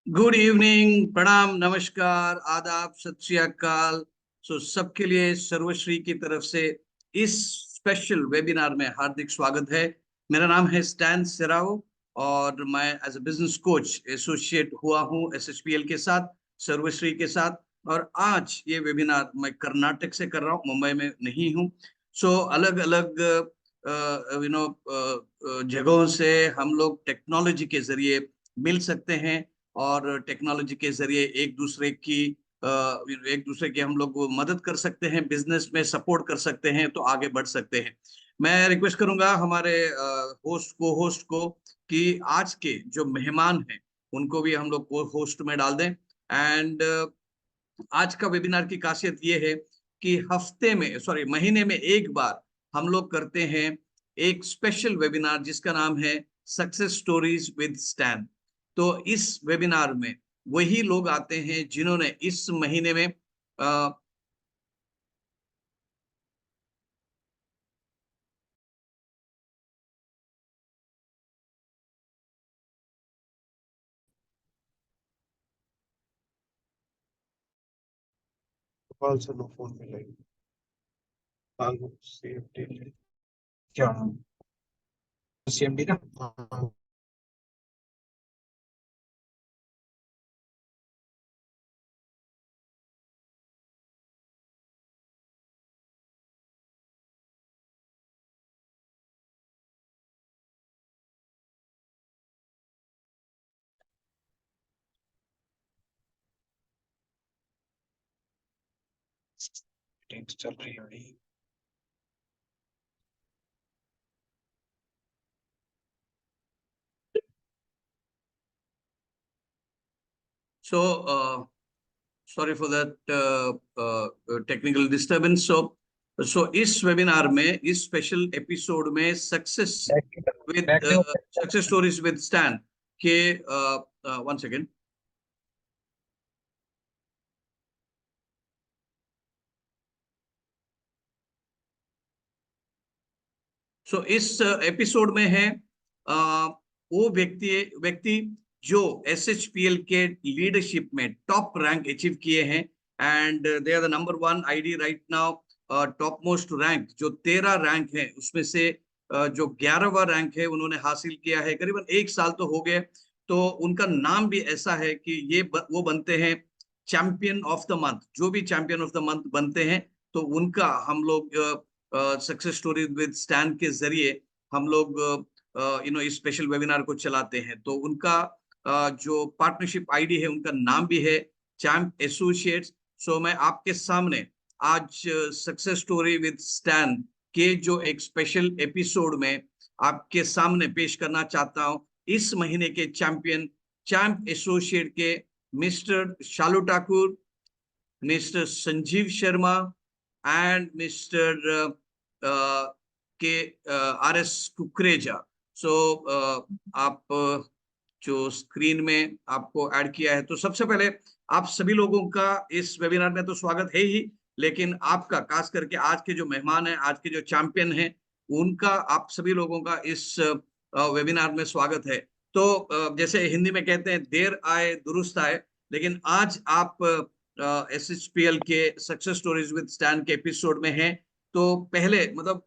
Good evening, प्रणाम, नमस्कार, आदाब, सत श्री अकाल। सबके लिए सर्वश्री की तरफ से इस स्पेशल वेबिनार में हार्दिक स्वागत है। मेरा नाम है स्टैन सेराव और मैं as a business coach associate हुआ हूँ एसएचपीएल के साथ, सर्वश्री के साथ। और आज ये वेबिनार मैं कर्नाटक से कर रहा हूँ, मुंबई में नहीं हूँ। अलग अलग जगहों से हम लोग टेक्नोलॉजी के जरिए मिल सकते हैं और टेक्नोलॉजी के जरिए एक दूसरे की हम लोग मदद कर सकते हैं, बिजनेस में सपोर्ट कर सकते हैं, तो आगे बढ़ सकते हैं। मैं रिक्वेस्ट करूंगा हमारे होस्ट को कि आज के जो मेहमान हैं उनको भी हम लोग को होस्ट में डाल दें। एंड आज का वेबिनार की खासियत ये है कि महीने में एक बार हम लोग करते हैं एक स्पेशल वेबिनार जिसका नाम है सक्सेस स्टोरीज विद स्टैन। तो इस वेबिनार में वही लोग आते हैं जिन्होंने इस महीने में कॉल से नो फोन मिलेगी। सीएमडी क्या सीएमडी ना। हाँ। मीटिंग्स चल रही है। So sorry for that technical disturbance. So इस वेबिनार में, इस स्पेशल एपिसोड में सक्सेस स्टोरीज विद स्टैन के वन सेकेंड। इस एपिसोड में है वो व्यक्ति जो एसएचपीएल के लीडरशिप में टॉप रैंक अचीव किए हैं and they are the number 1 ID right now. Top most rank जो 13 रैंक है उसमें से जो 11वां रैंक है उन्होंने हासिल किया है। करीबन 1 साल तो हो गए। तो उनका नाम भी ऐसा है कि वो बनते हैं चैंपियन ऑफ द मंथ। जो भी चैंपियन ऑफ द मंथ बनते हैं तो उनका हम लोग सक्सेस स्टोरी विद स्टैन के जरिए हम लोग इस स्पेशल वेबिनार को चलाते हैं। तो उनका जो पार्टनरशिप आईडी है उनका नाम भी है चैम्प एसोसिएट्स। मैं आपके सामने आज सक्सेस स्टोरी विद स्टैन के जो एक स्पेशल एपिसोड में आपके सामने पेश करना चाहता हूं इस महीने के चैंपियन चैम्प एसोसिएट के mister Shalu Thakur, mister Sanjeev Sharma and mister के आर एस कुकरेजा। आप जो स्क्रीन में आपको ऐड किया है, तो सबसे पहले आप सभी लोगों का इस वेबिनार में तो स्वागत है ही, लेकिन आपका खास करके आज के जो मेहमान हैं, आज के जो चैंपियन हैं, उनका आप सभी लोगों का इस वेबिनार में स्वागत है। तो जैसे हिंदी में कहते हैं देर आए दुरुस्त आए, लेकिन आज आप एसएचपीएल के सक्सेस स्टोरीज विद स्टैन के एपिसोड में हैं। तो पहले मतलब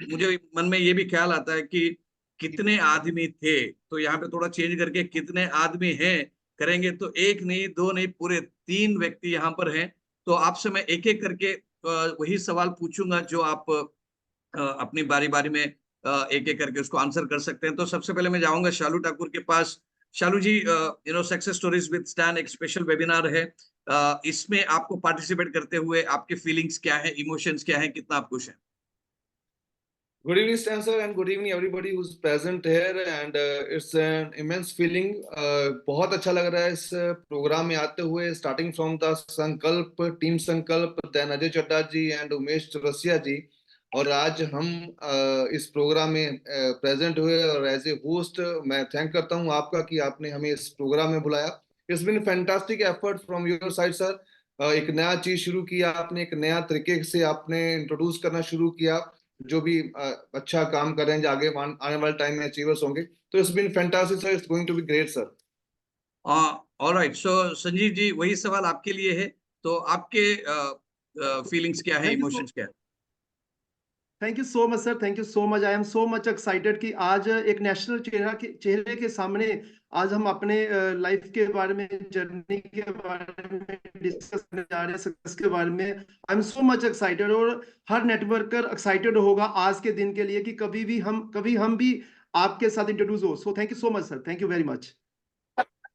मुझे मन में ये भी ख्याल आता है कि कितने आदमी थे, तो यहाँ पे थोड़ा चेंज करके कितने आदमी हैं करेंगे, तो एक नहीं, दो नहीं, पूरे 3 व्यक्ति यहाँ पर हैं। तो आपसे मैं एक एक करके वही सवाल पूछूंगा जो आप अपनी बारी बारी में एक एक करके उसको आंसर कर सकते हैं। तो सबसे पहले मैं जाऊंगा शालू ठाकुर के पास। शालू जी, सक्सेस स्टोरीज विद स्टैन एक स्पेशल वेबिनार है। इसमें आपको पार्टिसिपेट करते हुए आपके फीलिंग्स क्या है, इमोशंस क्या है, कितना आप खुश हैं? Good evening, Stan sir, and good evening everybody who's present here. And it's an immense feeling. बहुत अच्छा लग रहा है इस प्रोग्राम में आते हुए, starting from the Sankalp, team Sankalp, then Ajay Chadda ji and Umesh Chaurasia ji. और आज हम इस प्रोग्राम में प्रेजेंट हुए और एज ए होस्ट मैं थैंक करता हूं आपका कि आपने हमें इस प्रोग्राम में बुलाया। It's been fantastic effort from your side sir. एक नया चीज शुरू किया आपने, एक नया तरीके से आपने इंट्रोड्यूस करना शुरू किया। जो भी अच्छा काम कर रहे हैं, आगे आने वाले टाइम में अचीवर्स होंगे। तो it's been fantastic sir, it's going to be great sir. Alright, so Sanjeev ji वही सवाल आपके लिए है, तो आपके फीलिंग्स क्या है, थैंक यू सो इमोशंस क्या है? Thank you so much sir, thank you so much. I am so much excited कि आज एक नेशनल चेहरे के सामने आज हम अपने लाइफ के बारे में, जर्नी के बारे में डिस्कस करने जा रहे हैं, सक्सेस के बारे में। I am so much excited, और हर नेटवर्कर एक्साइटेड होगा आज के दिन के लिए कि कभी हम भी आपके साथ इंट्रोड्यूस हो। So thank you so much sir, thank you very much.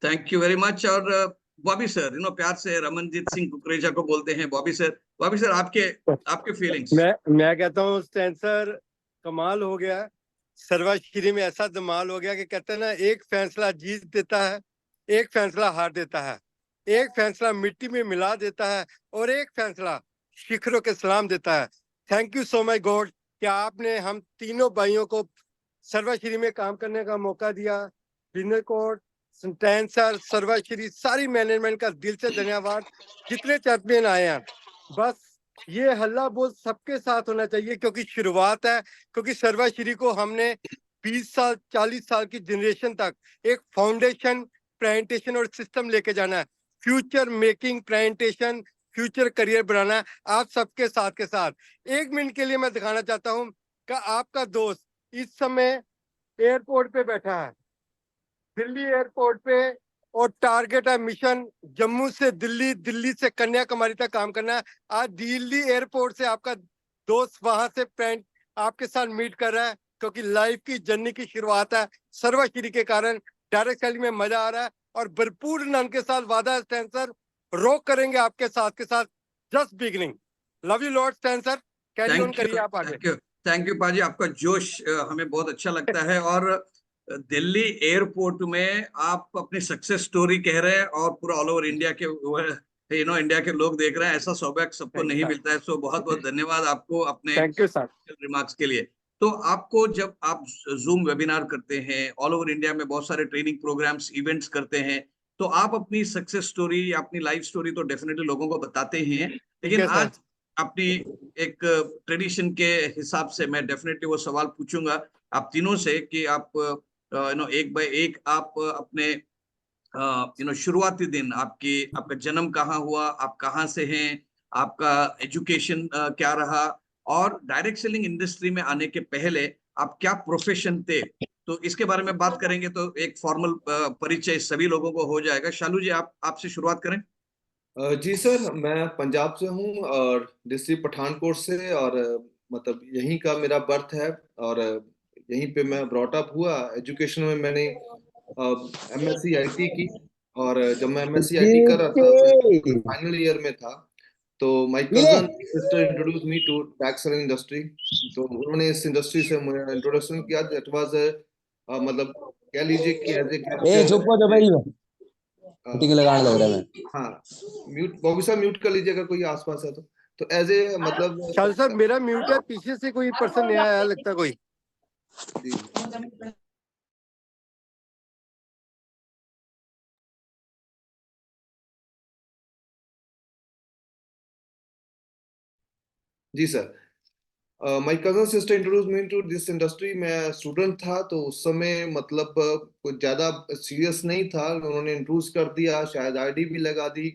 Thank you very much. और बॉबी सर, प्यार से रमनजीत सिंह कुकरेजा को बोलते हैं बॉबी सर। बॉबी सर, आपके आपके फीलिंग्स। मैं कहता हूँ स्टेंसर कमाल हो गया। सर्वश्री में ऐसा धमाल हो गया कि कहते हैं ना, एक फैसला जीत देता है, एक फैसला हार देता है, एक फैसला मिट्टी में मिला देता है, और एक फैसला शिखरों के सलाम देता है। Thank you so much God कि आपने हम तीनों भाइयों को सर्वश्री में काम करने का मौका दिया। विनर कोड, स्टेंसर, सर्वश्री, सारी मैनेजमेंट का दिल से धन्यवाद। जितने चैंपियन आए हैं, बस ये हल्ला बोल सबके साथ होना चाहिए, क्योंकि शुरुआत है। क्योंकि सर्वश्री को हमने 20 साल 40 साल की जनरेशन तक एक फाउंडेशन, प्रेजेंटेशन और सिस्टम लेके जाना है। Future making presentation, future career बनाना है आप सबके साथ के साथ। 1 मिनट के लिए मैं दिखाना चाहता हूँ कि आपका दोस्त इस समय एयरपोर्ट पे बैठा है, दिल्ली एयरपोर्ट पे, और टारगेट है मिशन जम्मू से दिल्ली, दिल्ली से कन्याकुमारी तक काम करना है। आज दिल्ली एयरपोर्ट से आपका दोस्त वहां से फ्रेंड आपके साथ मीट कर रहा है, क्योंकि लाइफ की जर्नी की शुरुआत है सर्वश्री के कारण। डायरेक्ट सेलिंग में मजा आ रहा है, और भरपूर आनंद के साथ वादा स्टेंसर रॉक करेंगे आपके साथ के साथ। Just beginning. Love you lord Stenser, carry on करिए आप आगे। थैंक यू पाजी, आपका जोश हमें बहुत अच्छा लगता है। और दिल्ली एयरपोर्ट में आप अपनी सक्सेस स्टोरी कह रहे हैं, और पूरा ऑल ओवर इंडिया के इंडिया के लोग देख रहे हैं। ऐसा सौभाग्य सबको नहीं मिलता है। सो बहुत बहुत धन्यवाद आपको अपने थैंक यू सर। रिमार्क्स के लिए। तो आपको, जब आप जूम वेबिनार करते हैं, ऑल ओवर इंडिया में बहुत सारे ट्रेनिंग प्रोग्राम्स, इवेंट्स करते हैं, तो आप अपनी सक्सेस स्टोरी या अपनी लाइफ स्टोरी तो डेफिनेटली लोगों को बताते ही हैं, लेकिन आज अपनी एक ट्रेडिशन के हिसाब से मैं डेफिनेटली वो सवाल पूछूंगा आप तीनों से कि आप एक बाय एक आप अपने शुरुआती दिन, आपका जन्म कहाँ हुआ, आप कहाँ से हैं, आपका एजुकेशन क्या रहा, और डायरेक्ट सेलिंग इंडस्ट्री में आने के पहले आप क्या प्रोफेशन थे, तो इसके बारे में बात करेंगे। तो एक फॉर्मल परिचय सभी लोगों को हो जाएगा। शालू जी, आपसे शुरुआत करें। जी सर, मैं पंजाब से हूँ और डिस्ट्रिक्ट पठानकोट से, और मतलब यहीं का मेरा बर्थ है, और यहीं पे मैं ब्रॉट अप हुआ। एजुकेशन में मैंने एमएससी आईटी की, और जब मैं एमएससी आईटी कर रहा था, मैं फाइनल ईयर में था, तो my cousin sister introduce me to direct selling industry. तो उन्होंने इस इंडस्ट्री से मुझे इंट्रोडक्शन किया। दैट वाज मतलब कह लीजिए कि एज ए लगाने लग रहा है। हाँ, म्यूट बॉबी साहब, म्यूट कर लीजिए अगर कोई आसपास है तो एज ए मतलब शालू सर मेरा म्यूट है, पीछे से कोई पर्सन नया आया लगता है कोई। जी sir, my cousin sister introduce me to this industry. मैं स्टूडेंट था तो उस समय मतलब कुछ ज्यादा सीरियस नहीं था, उन्होंने इंट्रोड्यूस कर दिया, शायद आईडी भी लगा दी,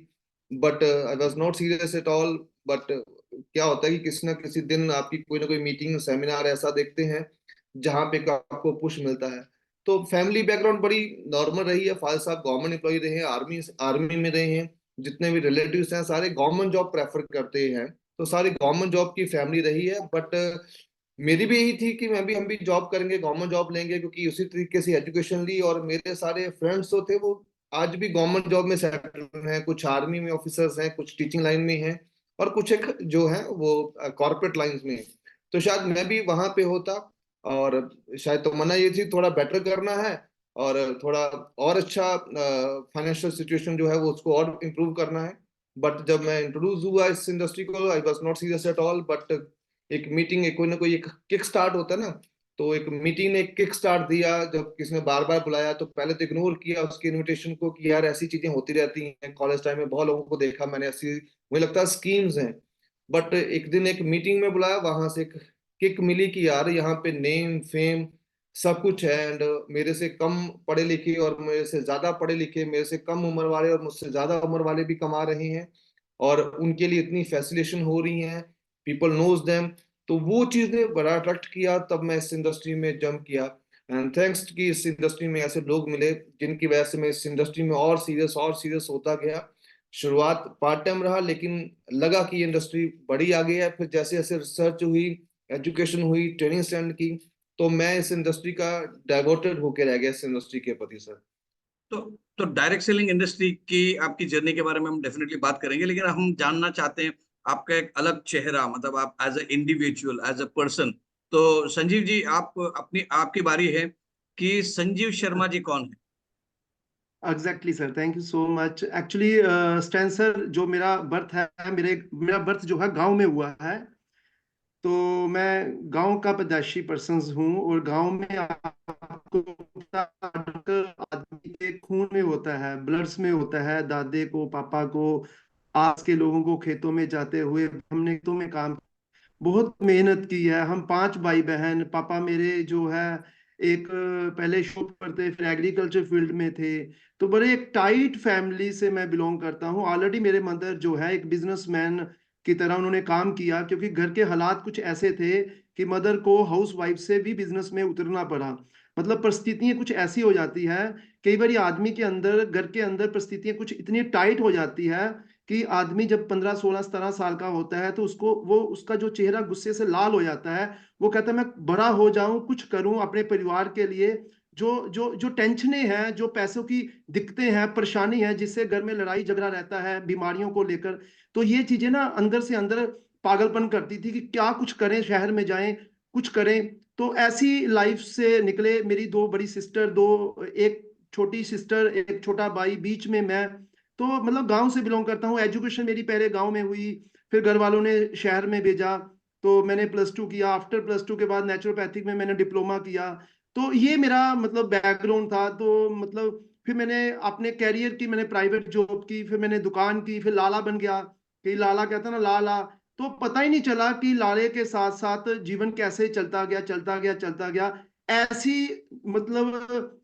but I was not serious at all. But क्या होता है कि किसी ना किसी दिन आपकी कोई ना कोई मीटिंग, सेमिनार ऐसा देखते हैं जहाँ पे आपको पुश मिलता है। तो फैमिली बैकग्राउंड बड़ी नॉर्मल रही है। फादर साहब गवर्नमेंट एम्प्लॉय रहे हैं, आर्मी में रहे हैं। जितने भी रिलेटिव्स हैं सारे गवर्नमेंट जॉब प्रेफर करते हैं, तो सारी गवर्नमेंट जॉब की फैमिली रही है। बट मेरी भी यही थी कि हम भी जॉब करेंगे, गवर्नमेंट जॉब लेंगे, क्योंकि उसी तरीके से एजुकेशन ली। और मेरे सारे फ्रेंड्स जो थे वो आज भी गवर्नमेंट जॉब में सेटल हैं, कुछ आर्मी में ऑफिसर्स हैं, कुछ टीचिंग लाइन में हैं, और कुछ एक जो है वो कॉर्पोरेट लाइंस में। तो शायद मैं भी वहां पे होता, और शायद तमन्ना ये थी थोड़ा बेटर करना है, और थोड़ा और अच्छा फाइनेंशियल सिचुएशन जो है वो उसको और इम्प्रूव करना है। बट जब मैं इंट्रोड्यूस हुआ इस इंडस्ट्री को, आई was not serious at all. But एक मीटिंग, एक कोई ना कोई एक किक स्टार्ट होता है ना, तो एक मीटिंग ने एक किक स्टार्ट दिया। जब किसी ने बार बार बुलाया तो पहले तो इग्नोर किया उसकी इनविटेशन को कि यार ऐसी चीजें होती रहती हैं, कॉलेज टाइम में बहुत लोगों को देखा मैंने, ऐसी मुझे लगता है स्कीम्स हैं। बट एक दिन एक मीटिंग में बुलाया, वहां से एक किक मिली कि यार यहाँ पे नेम फेम सब कुछ है। एंड मेरे से कम पढ़े लिखे और मेरे से ज्यादा पढ़े लिखे, मेरे से कम उम्र वाले और मुझसे ज्यादा उम्र वाले भी कमा रहे हैं, और उनके लिए इतनी फैसिलिटेशन हो रही है, पीपल नोज देम। तो वो चीज ने बड़ा अट्रैक्ट किया, तब मैं इस इंडस्ट्री में जंप किया। एंड थैंक्स कि इस इंडस्ट्री में ऐसे लोग मिले जिनकी वजह से मैं इस इंडस्ट्री में और सीरियस होता गया। शुरुआत पार्ट टाइम रहा, लेकिन लगा कि ये इंडस्ट्री बड़ी आ गई है। फिर जैसे जैसे रिसर्च हुई, एजुकेशन हुई, ट्रेनिंग स्टैंड की, तो मैं इस इंडस्ट्री का डाइवर्टेड होके रह गया इस इंडस्ट्री के प्रति सर। तो तो डायरेक्ट सेलिंग इंडस्ट्री की आपकी जर्नी के बारे में हम डेफिनेटली बात करेंगे, लेकिन हम जानना चाहते हैं आपका एक अलग चेहरा, मतलब आप as a individual, as a person. तो संजीव जी, आप अपनी आपकी बारी है कि संजीव शर्मा जी कौन है? Exactly sir, thank you so much. Actually stand sir, जो मेरा बर्थ है, मेरा बर्थ जो है गांव में हुआ है। तो मैं गांव का पैदाइशी पर्सन हूँ, और गांव में आपको पता है, आदमी के खून में होता है, ब्लड्स में होता है। दादे को, पापा को, आस के लोगों को खेतों में जाते हुए हमने खेतों में काम, बहुत मेहनत की है। हम 5 भाई बहन। पापा मेरे जो है एक पहले शॉप करते, फिर एग्रीकल्चर फील्ड में थे। तो बड़े एक टाइट फैमिली से मैं बिलोंग करता हूँ। ऑलरेडी मेरे मदर जो है एक बिजनेसमैन की तरह उन्होंने काम किया, क्योंकि घर के हालात कुछ ऐसे थे कि मदर को हाउस वाइफ से भी बिजनेस में उतरना पड़ा। मतलब परिस्थितियां कुछ ऐसी हो जाती है, कई बार आदमी के अंदर, घर के अंदर परिस्थितियां कुछ इतनी टाइट हो जाती है कि आदमी जब 15 16 17 साल का होता है तो उसका जो चेहरा गुस्से से लाल हो जाता है। वो कहता है मैं बड़ा हो जाऊं, कुछ करूं अपने परिवार के लिए। जो जो जो टेंशनें हैं, जो पैसों की दिक्कतें हैं, परेशानी है, जिससे घर में लड़ाई झगड़ा रहता है बीमारियों को लेकर। तो ये चीजें ना अंदर से अंदर पागलपन करती थी कि क्या कुछ करें, शहर में जाएं, कुछ करें। तो ऐसी लाइफ से निकले। मेरी 2 बड़ी सिस्टर, एक छोटी सिस्टर, एक छोटा भाई, बीच में मैं। तो मतलब गांव से बिलोंग करता हूँ। एजुकेशन मेरी पहले गांव में हुई, फिर घर वालों ने शहर में भेजा। तो मैंने +2 किया। आफ्टर +2 के बाद नेचुरोपैथिक में मैंने डिप्लोमा किया। तो ये मेरा मतलब बैकग्राउंड था। तो मतलब फिर मैंने अपने कैरियर की, मैंने प्राइवेट जॉब की, फिर मैंने दुकान की, फिर लाला बन गया। कि लाला कहता ना, लाला। तो पता ही नहीं चला कि लाले के साथ साथ जीवन कैसे चलता गया, चलता गया, चलता गया। ऐसी मतलब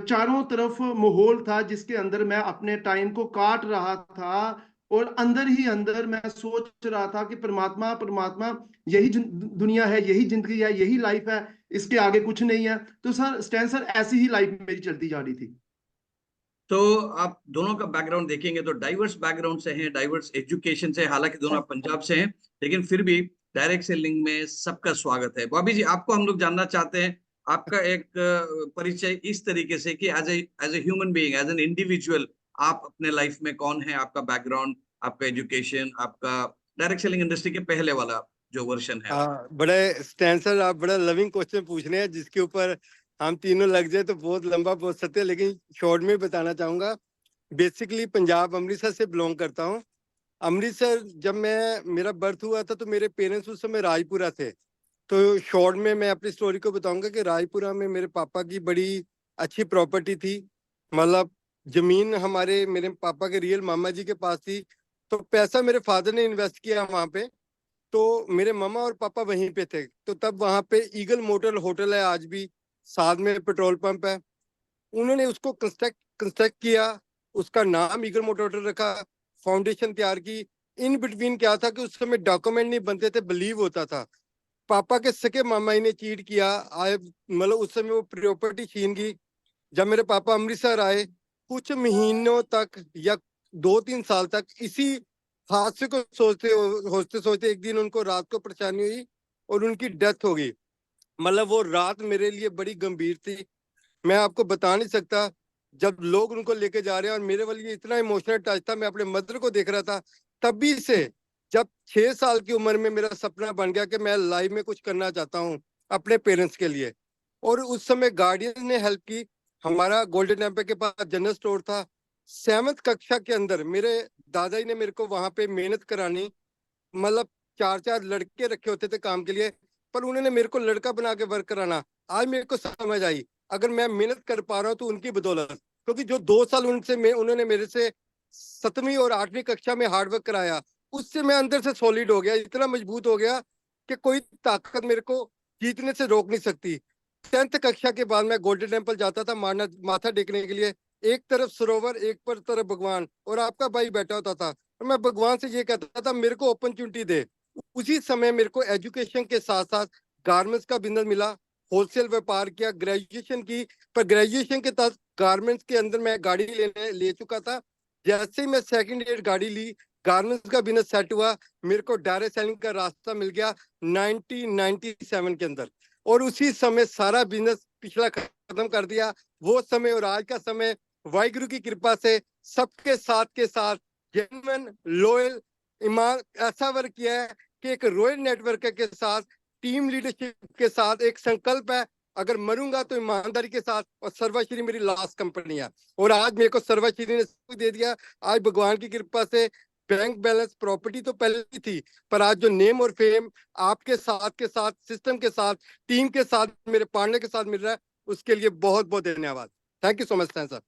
चारों तरफ माहौल था जिसके अंदर मैं अपने टाइम को काट रहा था। और अंदर ही अंदर मैं सोच रहा था कि परमात्मा, परमात्मा, यही दुनिया है, यही जिंदगी है, यही लाइफ है, इसके आगे कुछ नहीं है। तो सर, स्टैन सर, ऐसी ही लाइफ मेरी चलती जा रही थी। तो आप दोनों का बैकग्राउंड देखेंगे तो डाइवर्स बैकग्राउंड से हैं, डाइवर्स एजुकेशन से, हालांकि दोनों आप पंजाब से हैं, लेकिन फिर भी डायरेक्ट सेलिंग में सबका स्वागत है। बॉबी जी, आपको हम लोग जानना चाहते हैं आपका एक परिचय इस तरीके से कि as a human being, as an individual, आप अपने लाइफ में कौन है, आपका बैकग्राउंड, आपका एजुकेशन, आपका डायरेक्ट सेलिंग इंडस्ट्री के पहले वाला जो वर्जन है। बड़े स्टैन सर, आप बड़ा लविंग क्वेश्चन पूछ रहे हैं जिसके ऊपर हम तीनों लग जाए तो बहुत लंबा बोल सकते हैं, लेकिन शॉर्ट में बताना चाहूंगा। बेसिकली पंजाब अमृतसर से बिलोंग करता हूँ। अमृतसर जब मेरा बर्थ हुआ था तो मेरे पेरेंट्स उस समय राजपुरा थे। तो शॉर्ट में मैं अपनी स्टोरी को बताऊंगा कि राजपुरा में मेरे पापा की बड़ी अच्छी प्रॉपर्टी थी। मतलब जमीन हमारे मेरे पापा के रियल मामा जी के पास थी। तो पैसा मेरे फादर ने इन्वेस्ट किया वहां पे। तो मेरे मामा और पापा वहीं पे थे। तो तब वहां पे ईगल मोटर होटल है आज भी, साथ में पेट्रोल पंप है। उन्होंने उसको कंस्ट्रक्ट किया, उसका नाम ईगल मोटर होटल रखा, फाउंडेशन तैयार की। इन बिटवीन क्या था कि उस समय डॉक्यूमेंट नहीं बनते थे, बिलीव होता था। पापा के सके मामा ही ने चीट किया आए, मतलब उस समय वो प्रॉपर्टी छीन गई। जब मेरे पापा अमृतसर आए, कुछ महीनों तक या 2-3 साल तक इसी हादसे को सोचते सोचते एक दिन उनको रात को परेशानी हुई और उनकी डेथ हो गई। मतलब वो रात मेरे लिए बड़ी गंभीर थी, मैं आपको बता नहीं सकता। जब लोग उनको लेके जा रहे हैं और मेरे वाली ये इतना इमोशनल टच था, मैं अपने मदर को देख रहा था। तभी से जब 6 साल की उम्र में मेरा सपना बन गया कि मैं लाइफ में कुछ करना चाहता हूँ अपने पेरेंट्स के लिए। और उस समय गार्डियन ने हेल्प की। हमारा गोल्डन टेम्पल के पास जनरल स्टोर था। 7th कक्षा के अंदर मेरे दादाजी ने मेरे को वहां पे मेहनत करानी। मतलब 4-4 लड़के रखे होते थे काम के लिए, पर उन्होंने मेरे को लड़का बना के वर्क कराना। आज मेरे को समझ आई, अगर मैं मेहनत कर पा रहा हूँ तो उनकी बदौलत। क्योंकि जो 2 साल उन्होंने मेरे से 7वीं और 8वीं कक्षा में हार्डवर्क कराया, उससे मैं अंदर से सॉलिड हो गया, इतना मजबूत हो गया कि कोई ताकत मेरे को जीतने से रोक नहीं सकती। 10th कक्षा के बाद मैं गोल्डन टेम्पल जाता था माथा टेकने के लिए। एक तरफ सरोवर, एक पर तरफ भगवान, और आपका भाई बैठा होता था, और मैं भगवान से ये कहता था मेरे को अपॉर्चुनिटी दे। उसी समय मेरे को एजुकेशन के साथ साथ गारमेंट्स का बिजनेस मिला, होलसेल व्यापार किया, ग्रेजुएशन की, पर ग्रेजुएशन के तहत गारमेंट्स के अंदर मैं गाड़ी ले चुका था। जैसे ही मैं सेकंड ईयर गाड़ी ली, गारमेंट्स का बिजनेस सेट हुआ, मेरे को डायरेक्ट सेलिंग का रास्ता मिल गया 1997 के अंदर, और उसी समय सारा बिजनेस पिछला खत्म कर दिया। वो समय और आज का समय वाहिगुरु की कृपा से सबके साथ के साथ जेन्युइन, लॉयल, ईमान ऐसा वर्क किया है कि एक रॉयल नेटवर्क के साथ, टीम लीडरशिप के साथ एक संकल्प है, अगर मरूंगा तो ईमानदारी के साथ, और सर्वश्री मेरी लास्ट कंपनी है, और आज मेरे को सर्वश्री ने सब दे दिया। आज भगवान की कृपा से बैंक बैलेंस, प्रॉपर्टी तो पहले ही थी, पर आज जो नेम और फेम आपके साथ के साथ, सिस्टम के साथ, टीम के साथ, मेरे पार्टनर के साथ मिल रहा है, उसके लिए बहुत बहुत धन्यवाद। Thank you so much sir.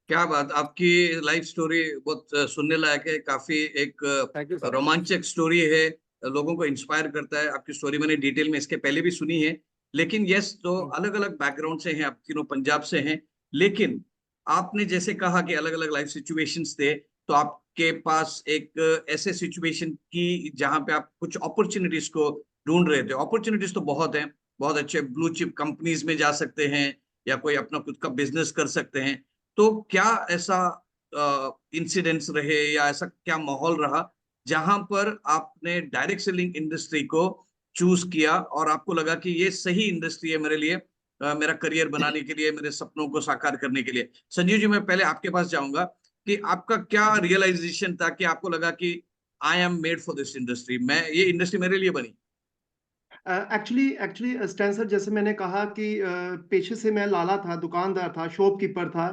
क्या बात, आपकी लाइफ स्टोरी बहुत सुनने लायक है, काफी एक थैंक यू सर। रोमांचक स्टोरी है, लोगों को इंस्पायर करता है। आपकी स्टोरी मैंने डिटेल में इसके पहले भी सुनी है, लेकिन यस, तो अलग अलग बैकग्राउंड से हैं, आप तीनों पंजाब से हैं, लेकिन आपने जैसे कहा कि अलग अलग लाइफ सिचुएशंस थे, तो आपके पास एक ऐसे सिचुएशन की जहां पे आप कुछ अपॉर्चुनिटीज को ढूंढ रहे थे। अपॉर्चुनिटीज तो बहुत हैं, बहुत अच्छे ब्लू चिप कंपनीज में जा सकते हैं, या कोई अपना खुद का बिजनेस कर सकते हैं। तो क्या ऐसा इंसिडेंट्स रहे, या ऐसा क्या माहौल रहा जहां पर आपने डायरेक्ट सेलिंग इंडस्ट्री को चूज किया और आपको लगा कि ये सही इंडस्ट्री है मेरे लिए, मेरा करियर बनाने के लिए, मेरे सपनों को साकार करने के लिए? संजीव जी, मैं पहले आपके पास जाऊंगा कि आपका क्या रियलाइजेशन था कि आपको लगा कि I am made for this industry, मैं, ये इंडस्ट्री मेरे लिए बनी। एक्चुअली स्टेंसर, जैसे मैंने कहा कि पेशे से मैं लाला था, दुकानदार था, शॉपकीपर था।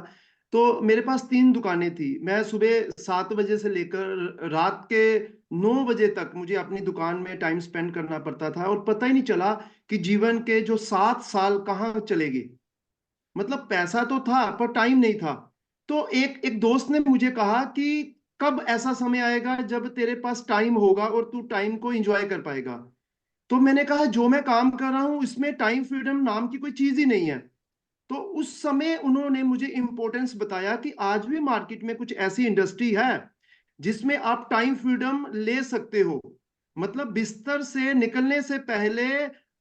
तो मेरे पास 3 दुकानें थी। मैं सुबह 7 बजे से लेकर रात के 9 बजे तक मुझे अपनी दुकान में टाइम स्पेंड करना पड़ता था, और पता ही नहीं चला कि जीवन के जो 7 साल कहाँ चले गए। मतलब पैसा तो था पर टाइम नहीं था। तो एक एक दोस्त ने मुझे कहा कि कब ऐसा समय आएगा जब तेरे पास टाइम होगा और तू टाइम को एंजॉय कर पाएगा। तो मैंने कहा जो मैं काम कर रहा हूं इसमें टाइम फ्रीडम नाम की कोई चीज ही नहीं है। तो उस समय उन्होंने मुझे इंपॉर्टेंस बताया कि आज भी मार्केट में कुछ ऐसी इंडस्ट्री है जिसमें आप टाइम फ्रीडम ले सकते हो। मतलब बिस्तर से निकलने से पहले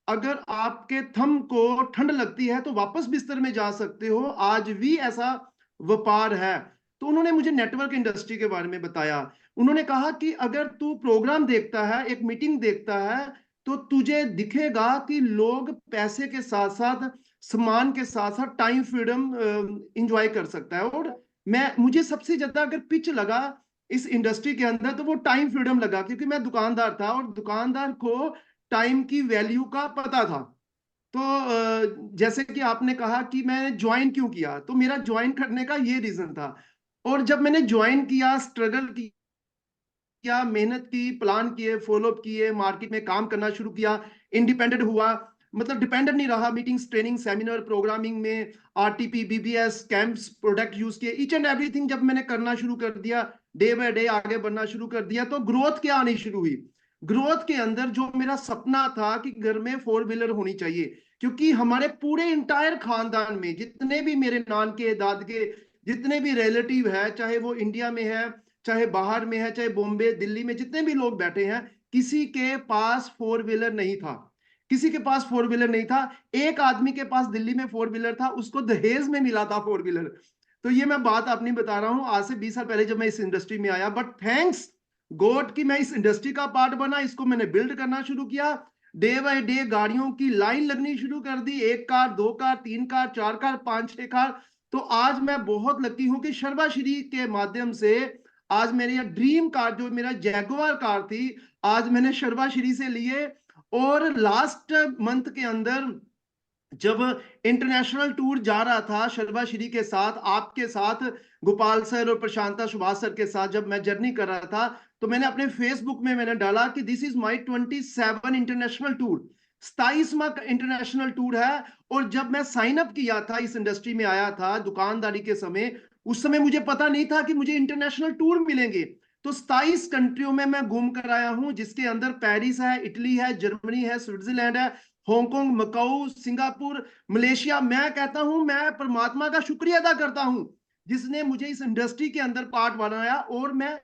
अगर आपके थंब को ठंड लगती है तो वापस बिस्तर में जा सकते हो, आज भी ऐसा व्यापार है। तो उन्होंने मुझे नेटवर्क इंडस्ट्री के बारे में बताया। उन्होंने कहा कि अगर तू प्रोग्राम देखता है, एक मीटिंग देखता है, तो तुझे दिखेगा कि लोग पैसे के साथ साथ, सम्मान के साथ साथ टाइम फ्रीडम एंजॉय कर सकता है। और मुझे सबसे ज्यादा अगर पिच लगा इस इंडस्ट्री के अंदर तो वो टाइम फ्रीडम लगा, क्योंकि मैं दुकानदार था और दुकानदार को टाइम की वैल्यू का पता था। तो जैसे कि आपने कहा कि मैंने ज्वाइन क्यों किया, तो मेरा ज्वाइन करने का ये रीजन था। और जब मैंने ज्वाइन किया, स्ट्रगल किया, मेहनत की, प्लान किए, फॉलोअप किए, मार्केट में काम करना शुरू किया, इंडिपेंडेंट हुआ, मतलब डिपेंडेंट नहीं रहा। मीटिंग्स, ट्रेनिंग, सेमिनार, प्रोग्रामिंग में RTP, BBS, camps, product use किए, ईच एंड एवरीथिंग जब मैंने करना शुरू कर दिया, डे बाय डे आगे बढ़ना शुरू कर दिया, तो ग्रोथ क्या आनी शुरू हुई। ग्रोथ के अंदर जो मेरा सपना था कि घर में 4 व्हीलर होनी चाहिए, क्योंकि हमारे पूरे इंटायर खानदान में जितने भी मेरे नान के, दाद के, जितने भी रिलेटिव है, चाहे वो इंडिया में है, चाहे बाहर में है, चाहे बॉम्बे, दिल्ली में जितने भी लोग बैठे हैं, किसी के पास 4 व्हीलर नहीं था। किसी के पास 4 व्हीलर नहीं था। एक आदमी के पास दिल्ली में 4 व्हीलर था, उसको दहेज में मिला था 4 व्हीलर। तो ये मैं बात अपनी बता रहा हूं, आज से 20 साल पहले जब मैं इस इंडस्ट्री में आया। बट थैंक्स गॉड कि मैं इस इंडस्ट्री का पार्ट बना, इसको मैंने बिल्ड करना शुरू किया। डे बाय डे गाड़ियों की लाइन लगनी शुरू कर दी, 1 car, 2 car, 3 car, 4 car, 5, 6 car. तो आज मैं बहुत लकी हूं कि शर्वाश्री के माध्यम से आज मेरी ड्रीम कार, जो मेरा जैगुआर कार थी, आज मैंने शर्वाश्री से लिए। और लास्ट मंथ के अंदर जब इंटरनेशनल टूर जा रहा था शर्वाश्री के साथ, आपके साथ, गोपाल सर और प्रशांता सुभाष सर के साथ, जब मैं जर्नी कर रहा था, तो मैंने अपने फेसबुक में मैंने डाला कि this is my 27 international tour, 27वां इंटरनेशनल टूर है। और जब मैं साइन अप किया था, इस इंडस्ट्री में आया था दुकानदारी के समय, उस समय मुझे पता नहीं था कि मुझे इंटरनेशनल टूर मिलेंगे। तो 27 कंट्रियों में मैं घूम कर आया हूं, जिसके अंदर पेरिस है, इटली है, जर्मनी है, स्विट्जरलैंड है, हांगकांग, मकाऊ, सिंगापुर, मलेशिया। मैं कहता हूं मैं परमात्मा का शुक्रिया अदा करता हूं जिसने मुझे इस इंडस्ट्री के अंदर पार्ट बनाया, और मैं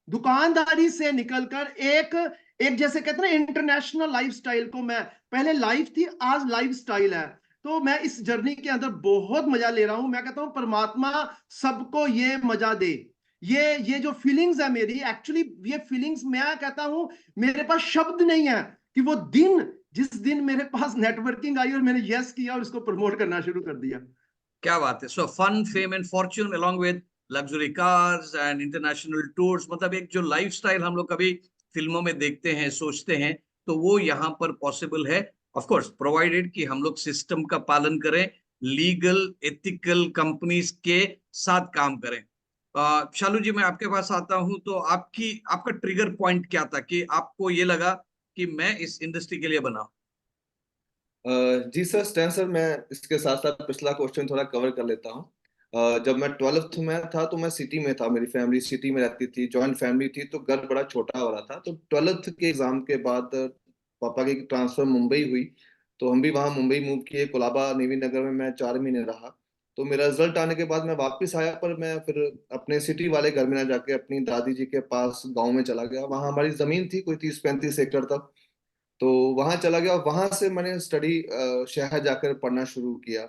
दुकानदारी से निकलकर एक एक जैसे कहते हैं ना इंटरनेशनल लाइफस्टाइल को, मैं पहले लाइफ थी आज लाइफस्टाइल है, तो मैं इस जर्नी के अंदर बहुत मजा ले रहा हूं। मैं कहता हूं परमात्मा सबको ये मजा दे। ये जो फीलिंग्स है मेरी, एक्चुअली ये फीलिंग्स मैं कहता हूं मेरे पास शब्द नहीं है कि वो दिन जिस दिन मेरे पास नेटवर्किंग आई और मैंने यस किया और इसको प्रमोट करना शुरू कर दिया। क्या बात है। So fun, fame and fortune along with luxury cars and international tours, मतलब एक जो लाइफस्टाइल हम लोग कभी फिल्मों में देखते हैं, सोचते हैं, तो वो यहाँ पर पॉसिबल है। ऑफ कोर्स प्रोवाइडेड कि हम लोग सिस्टम का पालन करें, लीगल एथिकल कंपनीज के साथ काम करें। शालू जी, मैं आपके पास आता हूं, तो आपका ट्रिगर पॉइंट क्या था कि आपको ये लगा कि मैं इस इंडस्ट्री के लिए बना? जी सर, स्टैन सर, मैं इसके साथ साथ पिछला क्वेश्चन थोड़ा कवर कर लेता हूँ। जब मैं 12th में था तो मैं सिटी में था, मेरी फैमिली सिटी में रहती थी, जॉइंट फैमिली थी, तो घर बड़ा छोटा वाला था। तो 12th के एग्जाम के बाद पापा की ट्रांसफर मुंबई हुई, तो हम भी वहाँ मुंबई मूव किए। कोलाबा नेवी नगर में मैं 4 महीने रहा। तो मेरा रिजल्ट आने के बाद मैं वापस आया, पर मैं फिर अपने सिटी वाले घर में ना जाके अपनी दादी जी के पास गाँव में चला गया। वहाँ हमारी जमीन थी कोई 30-35 एकड़ तक, तो वहां चला गया। वहां से मैंने स्टडी शहर जाकर पढ़ना शुरू किया।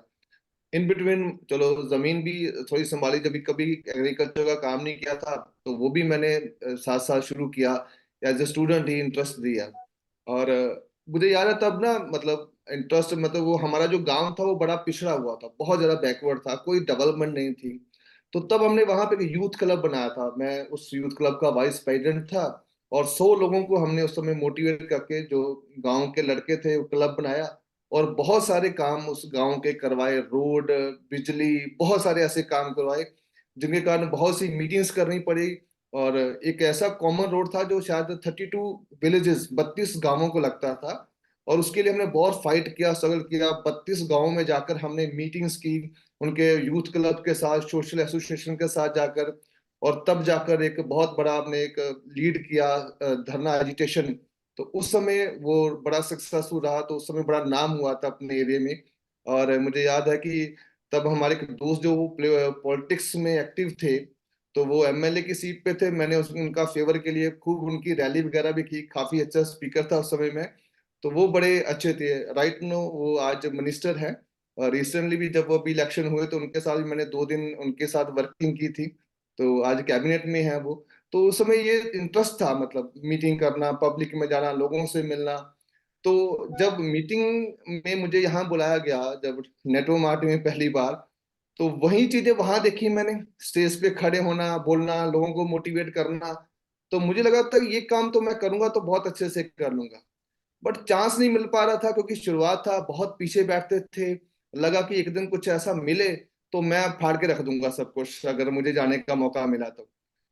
इन बिटवीन चलो जमीन भी थोड़ी संभाली, जब कभी एग्रीकल्चर का काम नहीं किया था तो वो भी मैंने साथ साथ शुरू किया। एज ए स्टूडेंट ही इंटरेस्ट दिया। और मुझे याद है तब ना, मतलब इंटरेस्ट, मतलब वो हमारा जो गांव था वो बड़ा पिछड़ा हुआ था, बहुत ज्यादा बैकवर्ड था, कोई डेवलपमेंट नहीं थी। तो तब हमने वहां पे एक यूथ क्लब बनाया था, मैं उस यूथ क्लब का वाइस प्रेसिडेंट था। और 100 लोगों को हमने उस समय मोटिवेट करके, जो गांव के लड़के थे, वो क्लब बनाया और बहुत सारे काम उस गांव के करवाए, रोड, बिजली, बहुत सारे ऐसे काम करवाए जिनके कारण बहुत सी मीटिंग्स करनी पड़ी। और एक ऐसा कॉमन रोड था जो शायद 32 विलेजेस, 32 गांवों को लगता था, और उसके लिए हमने बहुत फाइट किया, स्ट्रगल किया। 32 गांवों में जाकर हमने मीटिंग्स की, उनके यूथ क्लब के साथ, सोशल एसोसिएशन के साथ जाकर, और तब जाकर एक बहुत बड़ा हमने एक लीड किया धरना एजिटेशन। तो उस समय वो बड़ा सक्सेसफुल रहा, तो उस समय बड़ा नाम हुआ था अपने एरिया में। और मुझे याद है कि तब हमारे एक दोस्त जो पॉलिटिक्स में एक्टिव थे, तो वो एमएलए की सीट पे थे। मैंने उनका फेवर के लिए खूब उनकी रैली वगैरह भी की, काफी अच्छा स्पीकर था उस समय में। तो वो बड़े अच्छे थे। राइट नो वो आज मिनिस्टर हैं। और रिसेंटली भी जब वो भी इलेक्शन हुए तो उनके साथ भी मैंने 2 दिन उनके साथ वर्किंग की थी। तो आज कैबिनेट में है वो। तो उस समय ये इंटरेस्ट था, मतलब मीटिंग करना, पब्लिक में जाना, लोगों से मिलना। तो जब मीटिंग में मुझे यहाँ बुलाया गया, जब नेटवर्क मार्ट में पहली बार, तो वही चीजें वहां देखी मैंने, स्टेज पे खड़े होना, बोलना, लोगों को मोटिवेट करना। तो मुझे लगा था ये काम तो मैं करूंगा तो बहुत अच्छे से कर लूंगा। बट चांस नहीं मिल पा रहा था क्योंकि शुरुआत था, बहुत पीछे बैठते थे। लगा कि एक दिन कुछ ऐसा मिले तो मैं फाड़ के रख दूंगा सब कुछ, अगर मुझे जाने का मौका मिला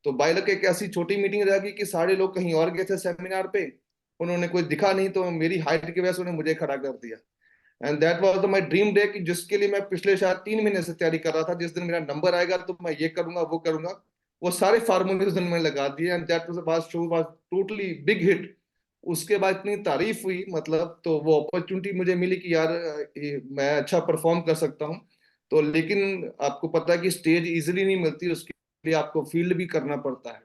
तो बाई लक एक ऐसी छोटी मीटिंग रह गई कि सारे लोग कहीं और गए थे सेमिनार पे, उन्होंने कोई दिखा नहीं, तो मेरी हाइट की वजह से उन्होंने मुझे खड़ा कर दिया। And that was the my dream day, कि जिसके लिए मैं पिछले शायद 3 महीने से तैयारी कर रहा था। जिस दिन मेरा नंबर आएगा तो मैं ये करूंगा, वो करूंगा, वो सारे फार्मूले उस दिन मैंने लगा दिए। And that was show was totally big hit. उसके बाद इतनी तारीफ हुई, मतलब, तो वो अपॉर्चुनिटी मुझे मिली कि यार मैं अच्छा परफॉर्म कर सकता हूँ। तो लेकिन आपको पता है कि स्टेज इजीली नहीं मिलती, उसके लिए आपको फील्ड भी करना पड़ता है।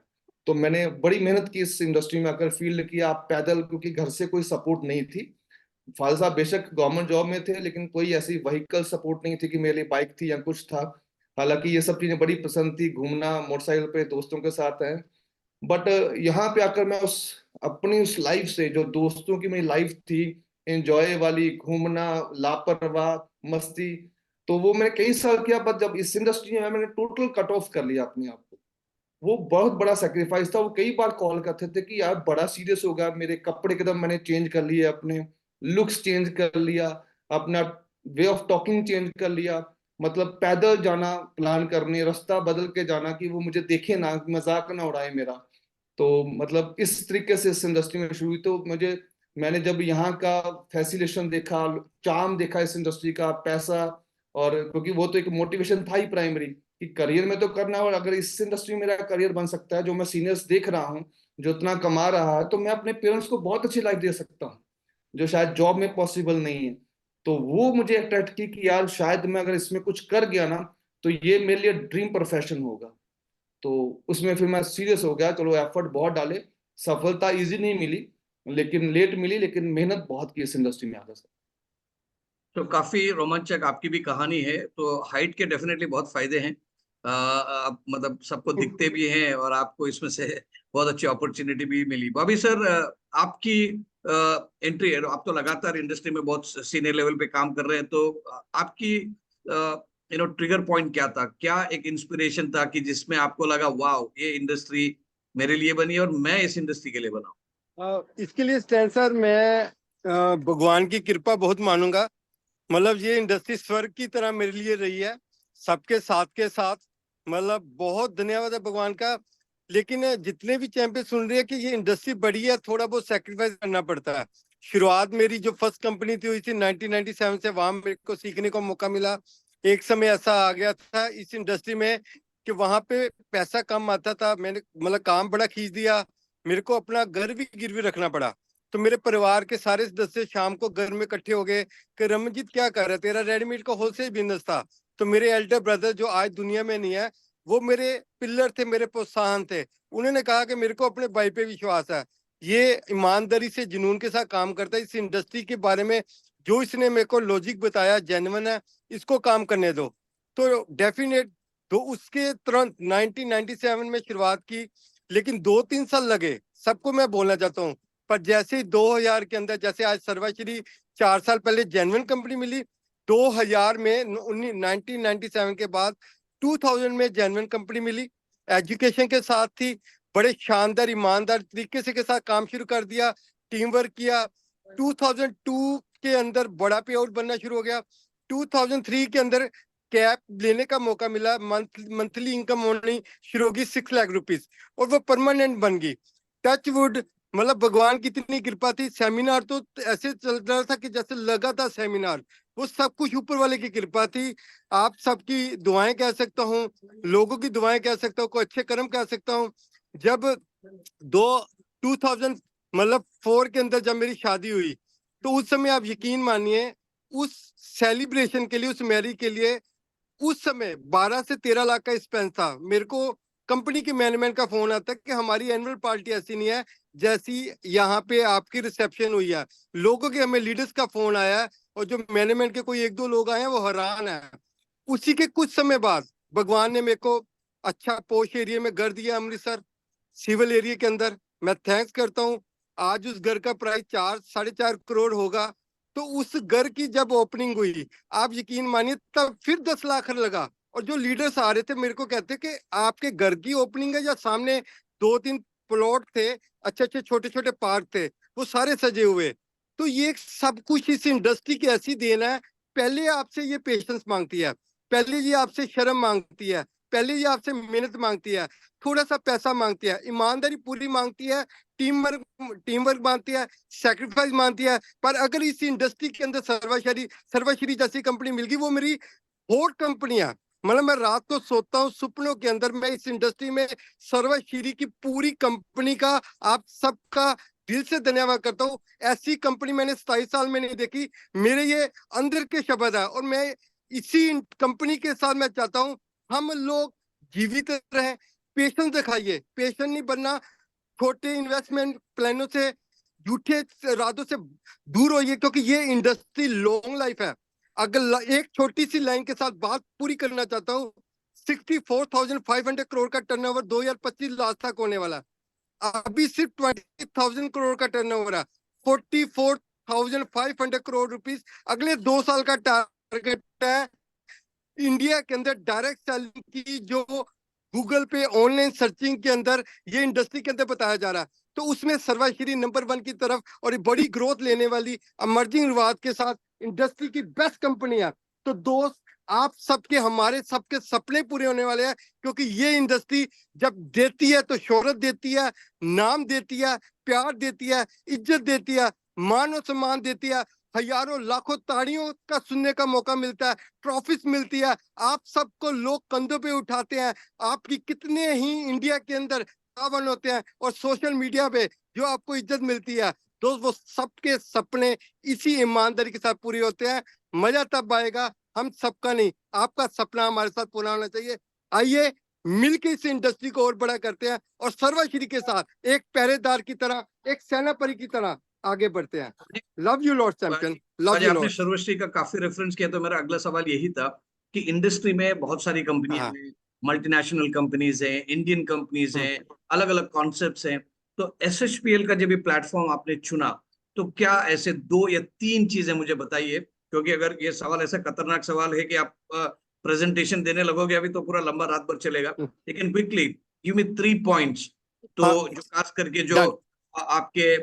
तो मैंने बड़ी मेहनत की इस इंडस्ट्री में आकर, फील्ड किया पैदल, क्योंकि घर से कोई सपोर्ट नहीं थी। फादर साहब बेशक गवर्नमेंट जॉब में थे, लेकिन कोई ऐसी व्हीकल सपोर्ट नहीं थी कि मेरे लिए बाइक थी या कुछ था। हालांकि ये सब चीजें बड़ी पसंद थी, घूमना मोटरसाइकिल पे दोस्तों के साथ है। बट यहाँ पे आकर मैं उस अपनी उस लाइफ से, जो दोस्तों की मेरी लाइफ थी, एंजॉय वाली, घूमना, लापरवाह, मस्ती, तो वो मैंने कई साल किया। पर जब इस इंडस्ट्री में मैंने टोटल कट ऑफ कर लिया अपने आप को। वो बहुत बड़ा सेक्रीफाइस था। वो कई बार कॉल करते थे कि यार बड़ा सीरियस हो गया, मेरे कपड़े एकदम मैंने चेंज कर लिए, अपने लुक्स चेंज कर लिया, अपना वे ऑफ टॉकिंग चेंज कर लिया। मतलब पैदल जाना प्लान करने, रास्ता बदल के जाना कि वो मुझे देखे ना, मजाक ना उड़ाए मेरा। तो मतलब इस तरीके से इस इंडस्ट्री में शुरू हुई। तो मैंने जब यहाँ का फैसिलेशन देखा, चार्म देखा इस इंडस्ट्री का, पैसा, और क्योंकि वो तो एक मोटिवेशन था ही प्राइमरी कि करियर में तो करना, और अगर इस इंडस्ट्री में मेरा करियर बन सकता है, जो मैं सीनियर्स देख रहा हूँ जो इतना कमा रहा है, तो मैं अपने पेरेंट्स को बहुत अच्छी लाइफ दे सकता हूँ। जो शायद जॉब में पॉसिबल नहीं है। तो वो मुझे अट्रैक्ट की कि यार शायद मैं अगर इसमें कुछ कर गया ना तो ये मेरे लिए ड्रीम प्रोफेशन होगा। तो उसमें फिर मैं सीरियस हो गया, चलो एफर्ट बहुत डाले। सफलता इजी नहीं मिली, लेकिन लेट मिली, लेकिन मेहनत बहुत की इस इंडस्ट्री में आकर। तो काफी रोमांचक आपकी भी कहानी है। तो हाइट के डेफिनेटली बहुत फायदे हैं। आप मतलब सबको दिखते भी हैं और आपको इसमें से बहुत अच्छी अपॉर्चुनिटी भी मिली। बॉबी सर, आपकी एंट्री है, आप तो लगातार इंडस्ट्री में बहुत सीनियर लेवल पे काम कर रहे हैं। तो आपकी ट्रिगर पॉइंट क्या था? क्या एक इंस्पिरेशन था कि जिसमें आपको लगा वाह, ये इंडस्ट्री मेरे लिए बनी और मैं इस इंडस्ट्री के लिए बना? इसके लिए स्टैन सर मैं भगवान की कृपा बहुत मानूंगा। मतलब ये इंडस्ट्री स्वर्ग की तरह मेरे लिए रही है, सबके साथ के साथ। मतलब बहुत धन्यवाद है भगवान का। लेकिन जितने भी चैंपियन सुन रहे हैं कि ये इंडस्ट्री बड़ी है, थोड़ा बहुत सेक्रीफाइस करना पड़ता है। शुरुआत मेरी जो फर्स्ट कंपनी थी हुई थी 1997 से, वहां मेरे को सीखने का मौका मिला। एक समय ऐसा आ गया था इस इंडस्ट्री में कि वहां पे पैसा कम आता था। मैंने मतलब काम बड़ा खींच दिया, मेरे को अपना घर भी गिरवी रखना पड़ा। तो मेरे परिवार के सारे सदस्य शाम को घर में इकट्ठे हो गए कि रमनजीत क्या कर रहा है, तेरा रेडीमेड का होलसेल बिजनेस था। तो मेरे एल्डर ब्रदर जो आज दुनिया में नहीं है, वो मेरे पिलर थे, मेरे प्रोत्साहन थे। उन्होंने कहा कि मेरे को अपने भाई पे विश्वास है, ये ईमानदारी से जुनून के साथ काम करता है। इस इंडस्ट्री के बारे में जो इसने मेरे को लॉजिक बताया जेन्युइन है, इसको काम करने दो। तो डेफिनेट तो उसके तुरंत 1997 में शुरुआत की, लेकिन 2-3 साल लगे, सबको मैं बोलना चाहता हूँ। पर जैसे ही 2000 के अंदर, जैसे आज सर्वश्री 4 साल पहले जेन्युइन कंपनी मिली, 2000 में 1997 के बाद 2000 में जेन्युइन कंपनी मिली। एजुकेशन के साथ थी, बड़े शानदार ईमानदार तरीके से के साथ काम शुरू कर दिया, टीम वर्क किया। 2002 के अंदर बड़ा पे आउट बनना शुरू हो गया। 2003 के अंदर कैप लेने का मौका मिला, मंथली इनकम होनी शुरू होगी 6 लाख रुपीस, और वो परमानेंट बन गई। टच वुड, मतलब भगवान की इतनी कृपा थी। सेमिनार तो ऐसे चल रहा था कि जैसे लगा था सेमिनार, वो सब कुछ ऊपर वाले की कृपा थी। आप सबकी दुआएं कह सकता हूँ, लोगों की दुआएं कह सकता हूँ, कोई अच्छे कर्म कह सकता हूँ। जब 2000 मतलब 4 के अंदर जब मेरी शादी हुई, तो उस समय आप यकीन मानिए, उस सेलिब्रेशन के लिए, उस मैरिज के लिए उस समय 12 से 13 लाख का एक्सपेंस था। मेरे को कंपनी के मैनेजमेंट का फोन आता है कि हमारी एनुअल पार्टी ऐसी नहीं है जैसी यहाँ पे आपकी रिसेप्शन हुई है। लोगों के, हमें लीडर्स का फोन आया है, और जो मैनेजमेंट के कोई 1-2 लोग आए हैं वो हैरान है। उसी के कुछ समय बाद भगवान ने मेरे को अच्छा पोश एरिया में घर दिया, अमृतसर सिविल एरिया के अंदर। मैं थैंक्स करता हूँ। आज उस घर का प्राइस 4-4.5 करोड़ होगा। तो उस घर की जब ओपनिंग हुई, आप यकीन मानिए, तब फिर 10 लाख लगा। और जो लीडर्स आ रहे थे मेरे को कहते कि आपके घर की ओपनिंग है, या सामने 2-3 प्लॉट थे, अच्छे अच्छे छोटे छोटे पार्क थे, वो सारे सजे हुए। तो ये सब कुछ इस इंडस्ट्री की ऐसी देन है। पहले आपसे ये पेशेंस मांगती है, पहले ये आपसे शर्म मांगती है, पहले ये आपसे मेहनत मांगती है, थोड़ा सा पैसा मांगती है, ईमानदारी पूरी मांगती है, टीम वर्क मांगती है, सेक्रीफाइस मांगती है। पर अगर इस इंडस्ट्री के अंदर सर्वश्री जैसी कंपनी मिल गई, वो मेरी हॉट कंपनी है। मतलब मैं रात को सोता हूँ सपनों के अंदर, मैं इस इंडस्ट्री में सर्वश्री की पूरी कंपनी का आप सबका दिल से धन्यवाद करता हूँ। ऐसी कंपनी मैंने 27 साल में नहीं देखी। मेरे ये अंदर के शब्द है, और मैं इसी कंपनी के साथ मैं चाहता हूँ हम लोग जीवित रहें। पेशेंस दिखाइए, पेशेंस नहीं बनना, छोटे इन्वेस्टमेंट प्लानों से, झूठे इरादों से दूर होइए, क्योंकि ये इंडस्ट्री लॉन्ग लाइफ है। अगर एक छोटी सी लाइन के साथ बात पूरी करना चाहता हूँ, 64,500 करोड़ का टर्नओवर 2025 लास्ट तक होने वाला। अभी सिर्फ 20,000 करोड़ का टर्नओवर है। 44,500 करोड़ रुपीस अगले 2 साल का टारगेट है। इंडिया के अंदर डायरेक्ट सेलिंग की जो गूगल पे ऑनलाइन सर्चिंग के अंदर ये इंडस्ट्री के अंदर बताया जा रहा है, तो उसमें सर्वश्री नंबर 1 की तरफ, और बड़ी ग्रोथ लेने वाली इमर्जिंग रिवाज के साथ इंडस्ट्री की बेस्ट कंपनी है। तो दोस्त, आप सबके, हमारे सबके सपने पूरे होने वाले हैं, क्योंकि ये इंडस्ट्री जब देती है तो शोहरत देती है, नाम देती है, प्यार देती है, इज्जत देती है, मान और सम्मान देती है, हजारों लाखों ताड़ियों का सुनने का मौका मिलता है, ट्रॉफीज मिलती है, आप सबको लोग कंधों पे उठाते हैं। आपकी कितने ही इंडिया के अंदर होते हैं, और सोशल मीडिया पे जो आपको इज्जत मिलती है, दोस्त वो सबके सपने इसी ईमानदारी के साथ पूरे होते हैं। मजा तब आएगा, हम सबका नहीं, आपका सपना हमारे साथ पूरा होना चाहिए। आइए मिलकर इस इंडस्ट्री को और बड़ा करते हैं और सर्वश्री के साथ एक पहरेदार की तरह, एक सेनापति की तरह आगे बढ़ते हैं। Love you Lord champion, love आज यू आपने लॉर्ड। सर्वश्री का काफी रेफरेंस किया, तो मेरा अगला सवाल यही था कि इंडस्ट्री में बहुत सारी कंपनियां हाँ। हैं, मल्टीनेशनल कंपनीज हैं, इंडियन कंपनीज हैं, अलग अलग कॉन्सेप्ट्स हैं। तो एसएचपीएल का जब ये प्लेटफॉर्म आपने चुना, तो क्या ऐसे 2 या 3 चीजें मुझे बताइए, क्योंकि अगर ये सवाल ऐसा खतरनाक सवाल है कि आप प्रेजेंटेशन देने लगोगे अभी तो पूरा लंबा रात भर चलेगा, लेकिन क्विकली गिव मी 3 पॉइंट्स। तो जो खास करके जो आपके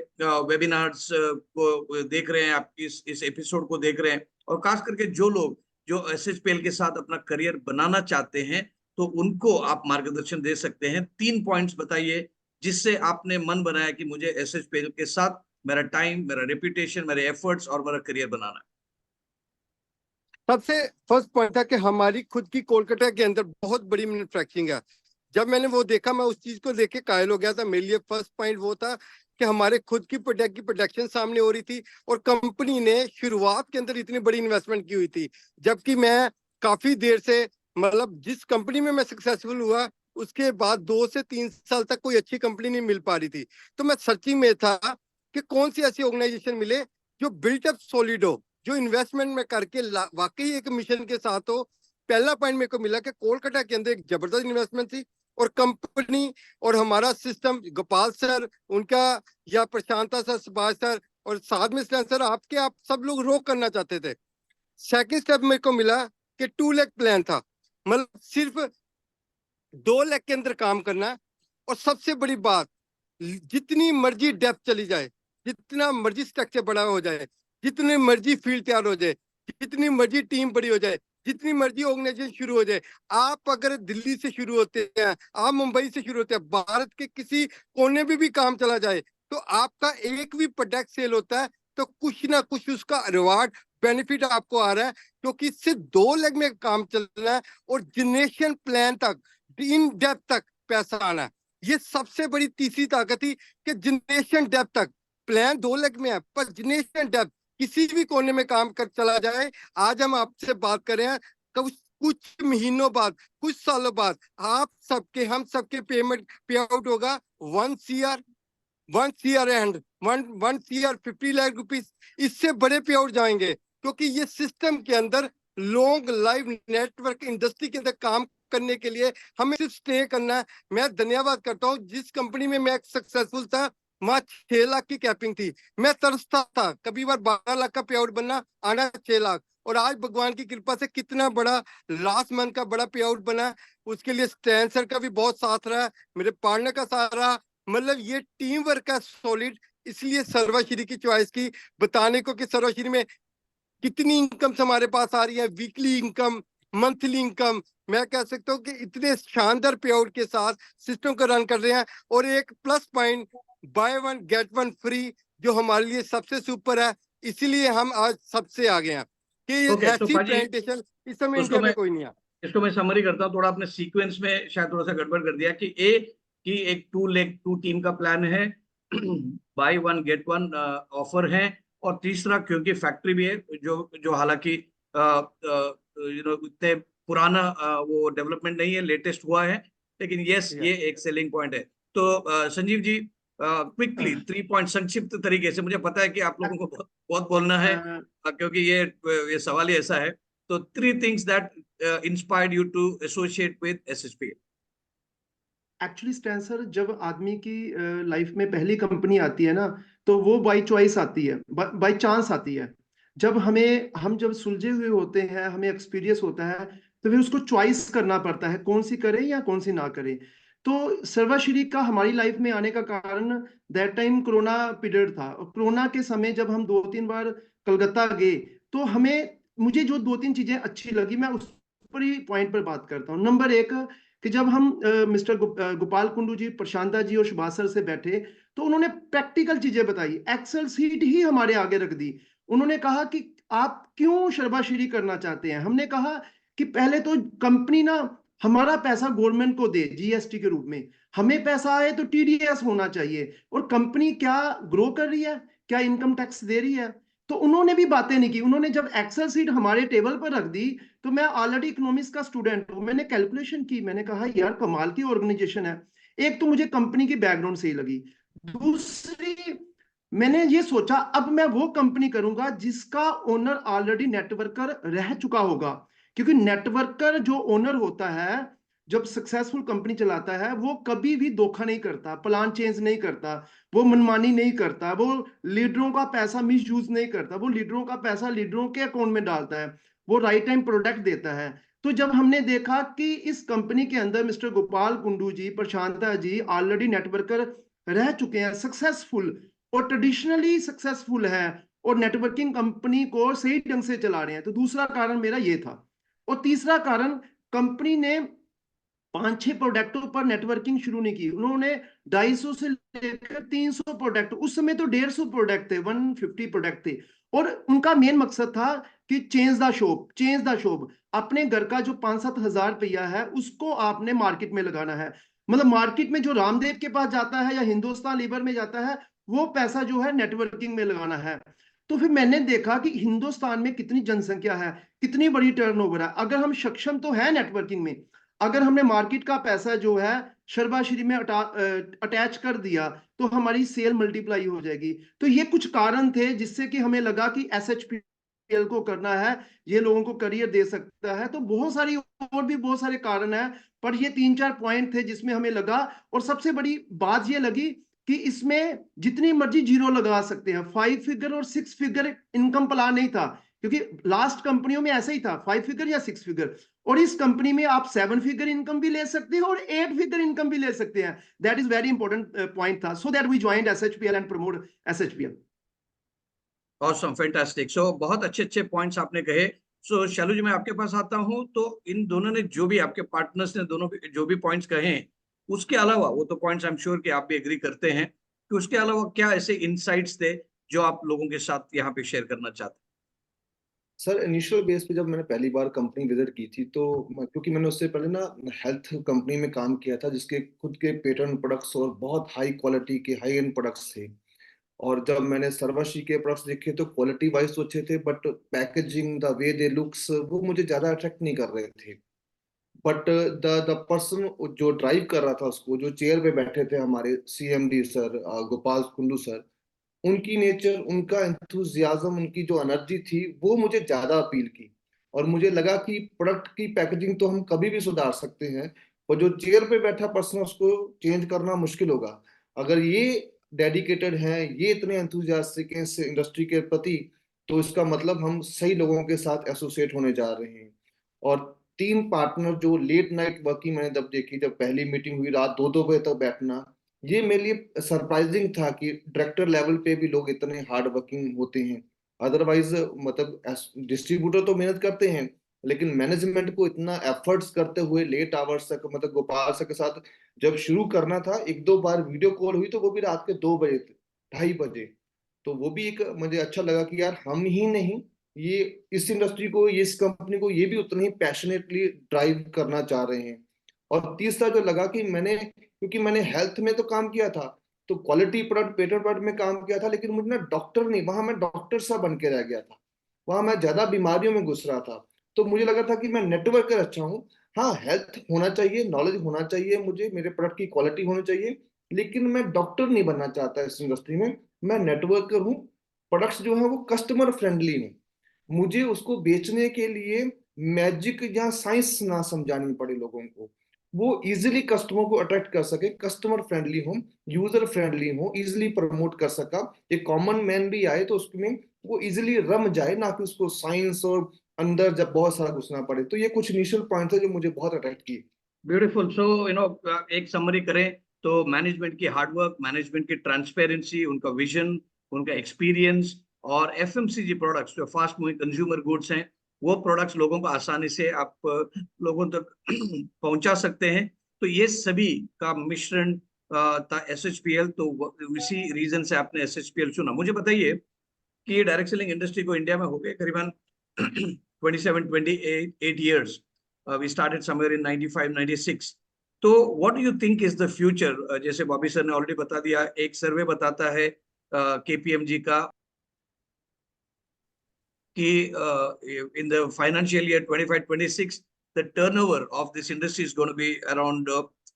वेबिनार्स को देख रहे हैं, आप इस एपिसोड को देख रहे हैं, और खास करके जो लोग जो एसएचपीएल के साथ अपना करियर बनाना चाहते हैं, तो उनको आप मार्गदर्शन दे सकते हैं। 3 पॉइंट्स बताइए जिससे आपने मन बनाया कि मुझे एसएचपीएल के साथ मेरा टाइम, मेरा रेपुटेशन, मेरे एफर्ट्स और मेरा करियर बनाना है। सबसे फर्स्ट पॉइंट था कि हमारी खुद की कोलकाता के अंदर बहुत बड़ी मैन्युफैक्चरिंग है। जब मैंने वो देखा, मैं उस चीज को देख के कायल हो गया था। मेरे लिए फर्स्ट पॉइंट वो था कि हमारे खुद की प्रोडक्ट की प्रोडक्शन सामने हो रही थी, और कंपनी ने शुरुआत के अंदर इतनी बड़ी इन्वेस्टमेंट की हुई थी, जबकि मैं काफी देर से, मतलब जिस कंपनी में मैं सक्सेसफुल हुआ उसके बाद 2 से 3 साल तक कोई अच्छी कंपनी नहीं मिल पा रही थी। तो मैं सर्चिंग में था कि कौन सी ऐसी ऑर्गेनाइजेशन मिले जो बिल्ट अप सॉलिड हो, जो इन्वेस्टमेंट में करके वाकई एक मिशन के साथ हो। पहला पॉइंट मेरे को मिला कि कोलकाता के अंदर एक जबरदस्त इन्वेस्टमेंट थी, और कंपनी और हमारा सिस्टम, गोपाल सर उनका, या प्रशांता सर, सुभाष सर, और साथ में सर आपके, आप सब लोग रो करना चाहते थे। सेकंड स्टेप मेरे को मिला कि 2 लाख प्लान था, मतलब सिर्फ 2 लाख के अंदर काम करना है। और सबसे बड़ी बात, जितनी मर्जी डेप्थ चली जाए, जितना मर्जी स्ट्रक्चर बड़ा हो जाए, जितनी मर्जी फील्ड तैयार हो जाए, जितनी मर्जी टीम बड़ी हो जाए, जितनी मर्जी ऑर्गेनाइजेशन शुरू हो जाए, आप अगर दिल्ली से शुरू होते हैं, आप मुंबई से शुरू होते हैं, भारत के किसी कोने में भी काम चला जाए, तो आपका एक भी प्रोडक्ट सेल होता है तो कुछ ना कुछ उसका रिवार्ड, बेनिफिट आपको आ रहा है, क्योंकि सिर्फ 2 लाख में काम चलना है और जनरेशन प्लान तक, इन डेप्थ तक पैसा आना है। ये सबसे बड़ी तीसरी ताकत थी कि जनरेशन डेप्थ तक। प्लान 2 लाख में है, पर जनरेशन डेप्थ किसी भी कोने में काम कर चला जाए। आज हम आपसे बात कर रहे हैं, कुछ महीनों बाद, कुछ सालों बाद आप सबके, हम सबके पेमेंट पे आउट होगा 1 CR and 1 CR 50 lakh rupees. इससे बड़े पे आउट जाएंगे, क्योंकि ये सिस्टम के अंदर लॉन्ग लाइव नेटवर्क इंडस्ट्री के अंदर काम करने के लिए हमें सिर्फ स्टे करना है। मैं धन्यवाद करता हूँ, जिस कंपनी में मैं सक्सेसफुल था वहां 6 लाख की कैपिंग थी। मैं तरसता था कभी बार 12 लाख का पे आउट बनना, आना 6 लाख, और आज भगवान की कृपा से कितना बड़ा लास्ट मंथ का बड़ा पे आउट बना। उसके लिए स्टैन सर का भी बहुत साथ रहा, मेरे पार्टनर का साथ रहा, मतलब ये टीम वर्क है सॉलिड। इसलिए सर्वश्री की चॉइस की, बताने को कि सर्वश्री में कितनी इनकम हमारे पास आ रही है, वीकली इनकम, मंथली इनकम, मैं कह सकता हूँ कि इतने शानदार पे आउट के साथ सिस्टम को रन कर रहे हैं। और एक plus point, buy 1 get 1 free, जो हमारे लिए सबसे सुपर है। इसीलिए हम आज सबसे आगे हैं कि ऐसी प्रेजेंटेशन इस समय इंडिया में कोई नहीं है। इसको मैं समरी करता हूँ थोड़ा, आपने सीक्वेंस में शायद थोड़ा सा गड़बड़ कर दिया कि एक 2 लाख 2 टीम का प्लान है, बाय 1 गेट 1 ऑफर है, और तीसरा क्योंकि फैक्ट्री भी है, जो हालांकि इतने पुराना वो डेवलपमेंट नहीं है, लेटेस्ट हुआ है, लेकिन यस ये एक सेलिंग पॉइंट है। तो संजीव जी क्विकली 3 पॉइंट संक्षिप्त तरीके से, मुझे पता है कि आप लोगों को बहुत बोलना है क्योंकि ये सवाल ही ऐसा है, तो 3 things that inspired you to associate with SHPL. Actually stand sir, जब आदमी की लाइफ में पहली कंपनी आती है ना, तो वो बाय चॉइस आती है, बाय चांस आती है। जब हम जब सुलझे हुए होते हैं, हमें एक्सपीरियंस होता है, तो फिर उसको चॉइस करना पड़ता है, कौन सी करें या कौन सी ना करें। तो सर्वश्री का हमारी लाइफ में आने का कारण दैट टाइम कोरोना पीरियड था, और कोरोना के समय जब हम 2-3 बार कलकत्ता गए, तो मुझे जो 2-3 चीजें अच्छी लगी, मैं उस पर ही पॉइंट पर बात करता हूँ। नंबर 1 कि जब हम मिस्टर गोपाल कुंडू जी, प्रशांता जी और सुभाष सर से बैठे, तो उन्होंने प्रैक्टिकल चीजें बताई, एक्सेल सीट ही हमारे आगे रख दी। उन्होंने कहा कि आप क्यों सर्वश्री करना चाहते हैं। हमने कहा कि पहले तो कंपनी ना हमारा पैसा गवर्नमेंट को दे जीएसटी के रूप में, हमें पैसा आए तो टीडीएस होना चाहिए, और कंपनी क्या ग्रो कर रही है, क्या इनकम टैक्स दे रही है। तो उन्होंने भी बातें नहीं की। उन्होंने जब एक्सेल शीट हमारे टेबल पर रख दी, तो मैं ऑलरेडी इकोनॉमिक्स का स्टूडेंट हूं, मैंने कैलकुलेशन की, मैंने कहा यार कमाल की ऑर्गेनाइजेशन है। एक तो मुझे कंपनी की बैकग्राउंड सही लगी, दूसरी मैंने ये सोचा अब मैं वो कंपनी करूंगा जिसका ओनर ऑलरेडी नेटवर्कर रह चुका होगा, क्योंकि नेटवर्कर जो ओनर होता है, जब सक्सेसफुल कंपनी चलाता है, वो कभी भी धोखा नहीं करता, प्लान चेंज नहीं करता, वो मनमानी नहीं करता, वो लीडरों का पैसा मिस यूज नहीं करता, वो लीडरों का पैसा लीडरों के अकाउंट में डालता है, वो राइट टाइम प्रोडक्ट देता है। तो जब हमने देखा कि इस कंपनी के अंदर मिस्टर गोपाल कुंडू जी, प्रशांता जी ऑलरेडी नेटवर्कर रह चुके हैं, सक्सेसफुल और ट्रेडिशनली सक्सेसफुल है, और नेटवर्किंग कंपनी को सही ढंग से चला रहे हैं, तो दूसरा कारण मेरा ये था। और तीसरा कारण, कंपनी ने 5-6 प्रोडक्टों पर नेटवर्किंग शुरू नहीं की, उन्होंने 250 से लेकर 300 प्रोडक्ट, उस समय तो 150 प्रोडक्ट थे, 150 प्रोडक्ट थे, और उनका मेन मकसद था कि change the shop, change the shop. अपने घर का जो 5-7 हजार रुपया है उसको आपने मार्केट में लगाना है, मतलब मार्केट में जो रामदेव के पास जाता है या हिंदुस्तान लीवर में जाता है, वो पैसा जो है नेटवर्किंग में लगाना है। तो फिर मैंने देखा कि हिंदुस्तान में कितनी जनसंख्या है, कितनी बड़ी टर्नओवर है, अगर हम सक्षम तो है नेटवर्किंग में, अगर हमने मार्केट का पैसा जो है शर्बाश्री में अटैच कर दिया, तो हमारी सेल मल्टीप्लाई हो जाएगी। तो ये कुछ कारण थे जिससे कि हमें लगा कि एसएचपीएल को करना है, ये लोगों को करियर दे सकता है। तो बहुत सारी और भी बहुत सारे कारण है, पर ये 3-4 पॉइंट थे जिसमें हमें लगा। और सबसे बड़ी बात ये लगी कि इसमें जितनी मर्जी जीरो लगा सकते हैं, 5 फिगर और 6 फिगर इनकम प्लान नहीं था, क्योंकि लास्ट कंपनियों में ऐसा ही था, 5 फिगर या 6 फिगर, और इस कंपनी में आप 7 फिगर इनकम भी ले सकते हैं और 8 फिगर इनकम भी ले सकते हैं। That is very important point था, so that we joined SHPL and promote SHPL. Awesome, fantastic. So बहुत अच्छे अच्छे पॉइंट्स आपने कहे। सो शालू जी, मैं आपके पास आता हूं, तो इन दोनों ने जो भी, आपके पार्टनर्स ने दोनों जो भी पॉइंट्स कहे हैं, उसके अलावा, वो तो पॉइंट्स आई एम श्योर कि आप भी एग्री करते हैं, कि उसके अलावा क्या ऐसे इनसाइट्स थे जो आप लोगों के साथ यहाँ पे शेयर करना चाहते हैं? सर, इनिशियल बेस पे जब मैंने पहली बार कंपनी विजिट की थी, तो क्योंकि मैंने उससे पहले ना हेल्थ कंपनी में काम किया था, जिसके खुद के पेटेंट प्रोडक्ट्स और बहुत हाई क्वालिटी के हाई एंड प्रोडक्ट्स थे। और जब मैंने सर्वश्री के प्रोडक्ट्स देखे तो क्वालिटी वाइज तो अच्छे थे, but packaging, the way they looks, वो मुझे ज्यादा अट्रैक्ट नहीं कर रहे थे। बट द पर्सन जो ड्राइव कर रहा था उसको, जो चेयर पे बैठे थे हमारे CMD sir, Gopal Kundu sir, उनकी नेचर, उनका एंथुजियाज्म, उनकी जो एनर्जी थी, वो मुझे ज्यादा अपील की। और मुझे लगा कि प्रोडक्ट की पैकेजिंग तो हम कभी भी सुधार सकते हैं, और जो चेयर पे बैठा पर्सन, उसको चेंज करना मुश्किल होगा। अगर ये डेडिकेटेड हैं, ये इतने एंथुजियास्टिक हैं इस इंडस्ट्री के प्रति, तो इसका मतलब हम सही लोगों के साथ एसोसिएट होने जा रहे हैं। और 3 पार्टनर जो लेट नाइट वर्किंग मैंने जब देखी, जब पहली मीटिंग हुई, रात 2-2 बजे तक बैठना, ये मेरे लिए सरप्राइजिंग था कि डायरेक्टर लेवल पे भी लोग इतने हार्ड वर्किंग होते हैं। अदरवाइज मतलब डिस्ट्रीब्यूटर तो मेहनत करते हैं, लेकिन मैनेजमेंट को इतना एफर्ट्स करते हुए लेट आवर्स तक, मतलब गोपाल सर के साथ जब शुरू करना था, 1-2 बार वीडियो कॉल हुई, तो वो भी रात के 2 बजे, 2:30 बजे। तो वो भी एक मुझे अच्छा लगा कि यार हम ही नहीं, ये इस इंडस्ट्री को, ये इस कंपनी को, ये भी उतना ही पैशनेटली ड्राइव करना चाह रहे हैं। और तीसरा जो लगा कि क्योंकि मैंने हेल्थ में तो काम किया था, तो क्वालिटी प्रोडक्ट, पेटेंट प्रोडक्ट में काम किया था, लेकिन मुझे ना डॉक्टर नहीं, वहां मैं डॉक्टर सा बन के रह गया था, वहां मैं ज्यादा बीमारियों में घुस रहा था। तो मुझे लगा था कि मैं नेटवर्कर अच्छा हूँ, हाँ हेल्थ होना चाहिए, नॉलेज होना चाहिए मुझे, मेरे प्रोडक्ट की क्वालिटी होनी चाहिए, लेकिन मैं डॉक्टर नहीं बनना चाहता इस इंडस्ट्री में। मैं नेटवर्कर हूँ, प्रोडक्ट्स जो है वो कस्टमर फ्रेंडली है, मुझे उसको बेचने के लिए मैजिक या साइंस ना समझानी पड़े लोगों को, वो इजीली कस्टमर को अट्रैक्ट कर सके, कस्टमर फ्रेंडली हो, यूजर फ्रेंडली हो, इजीली प्रमोट कर सका, एक कॉमन मैन भी आए तो उसमें वो इजीली रम जाए, ना कि उसको साइंस और अंदर जब बहुत सारा घुसना पड़े। तो ये कुछ इनिशियल पॉइंट है जो मुझे बहुत अट्रैक्ट किए। ब्यूटीफुल। सो एक समरी करें तो मैनेजमेंट की हार्डवर्क, मैनेजमेंट की ट्रांसपेरेंसी, उनका विजन, उनका एक्सपीरियंस, और एफएमसीजी प्रोडक्ट्स जो फास्ट मूविंग कंज्यूमर गुड्स हैं, वो प्रोडक्ट्स लोगों को आसानी से आप लोगों तक पहुंचा सकते हैं। तो ये सभी का मिश्रण था एसएचपीएल। तो इसी रीजन से आपने एसएचपीएल चुना। मुझे बताइए कि डायरेक्ट सेलिंग इंडस्ट्री को इंडिया में हो गए करीबन 27-28 years, we started somewhere in 95, 96. तो what do you think is the future? जैसे बॉबी सर ने ऑलरेडी बता दिया, एक सर्वे बताता है KPMG का कि in the financial year 25-26 the turnover of this industry is going to be around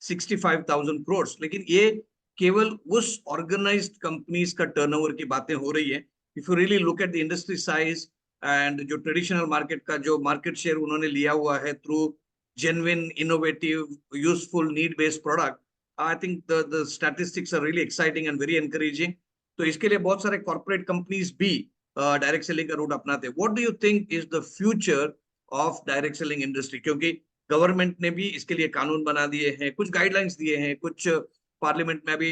65,000 crores. लेकिन ये केवल उस organized companies का turnover की बातें हो रही है. If you really look at the industry size and जो traditional market का जो market share उन्होंने लिया हुआ है through genuine, innovative, useful, need-based product, I think the statistics are really exciting and very encouraging. तो इसके लिए बहुत सारे corporate companies भी डायरेक्ट सेलिंग का रूट अपनाते हैं. What do you think is the future of direct selling industry? क्योंकि गवर्नमेंट ने भी इसके लिए कानून बना दिए हैं, कुछ गाइडलाइंस दिए हैं, कुछ पार्लियामेंट में भी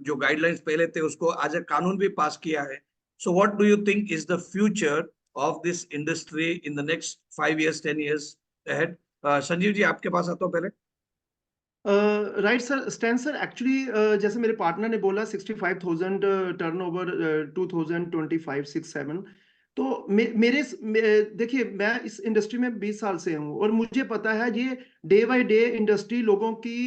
जो गाइडलाइंस पहले थे उसको आज एक कानून भी पास किया है. So what do you think is the future of this industry in the next 5 years 10 years ahead? Sanjeev ji आपके पास आता हूं पहले. Right sir, Stan sir, actually जैसे मेरे पार्टनर ने बोला 65,000 टर्नओवर 2025-67. तो देखिए, मैं इस इंडस्ट्री में 20 साल से हूँ और मुझे पता है ये डे बाय डे इंडस्ट्री लोगों की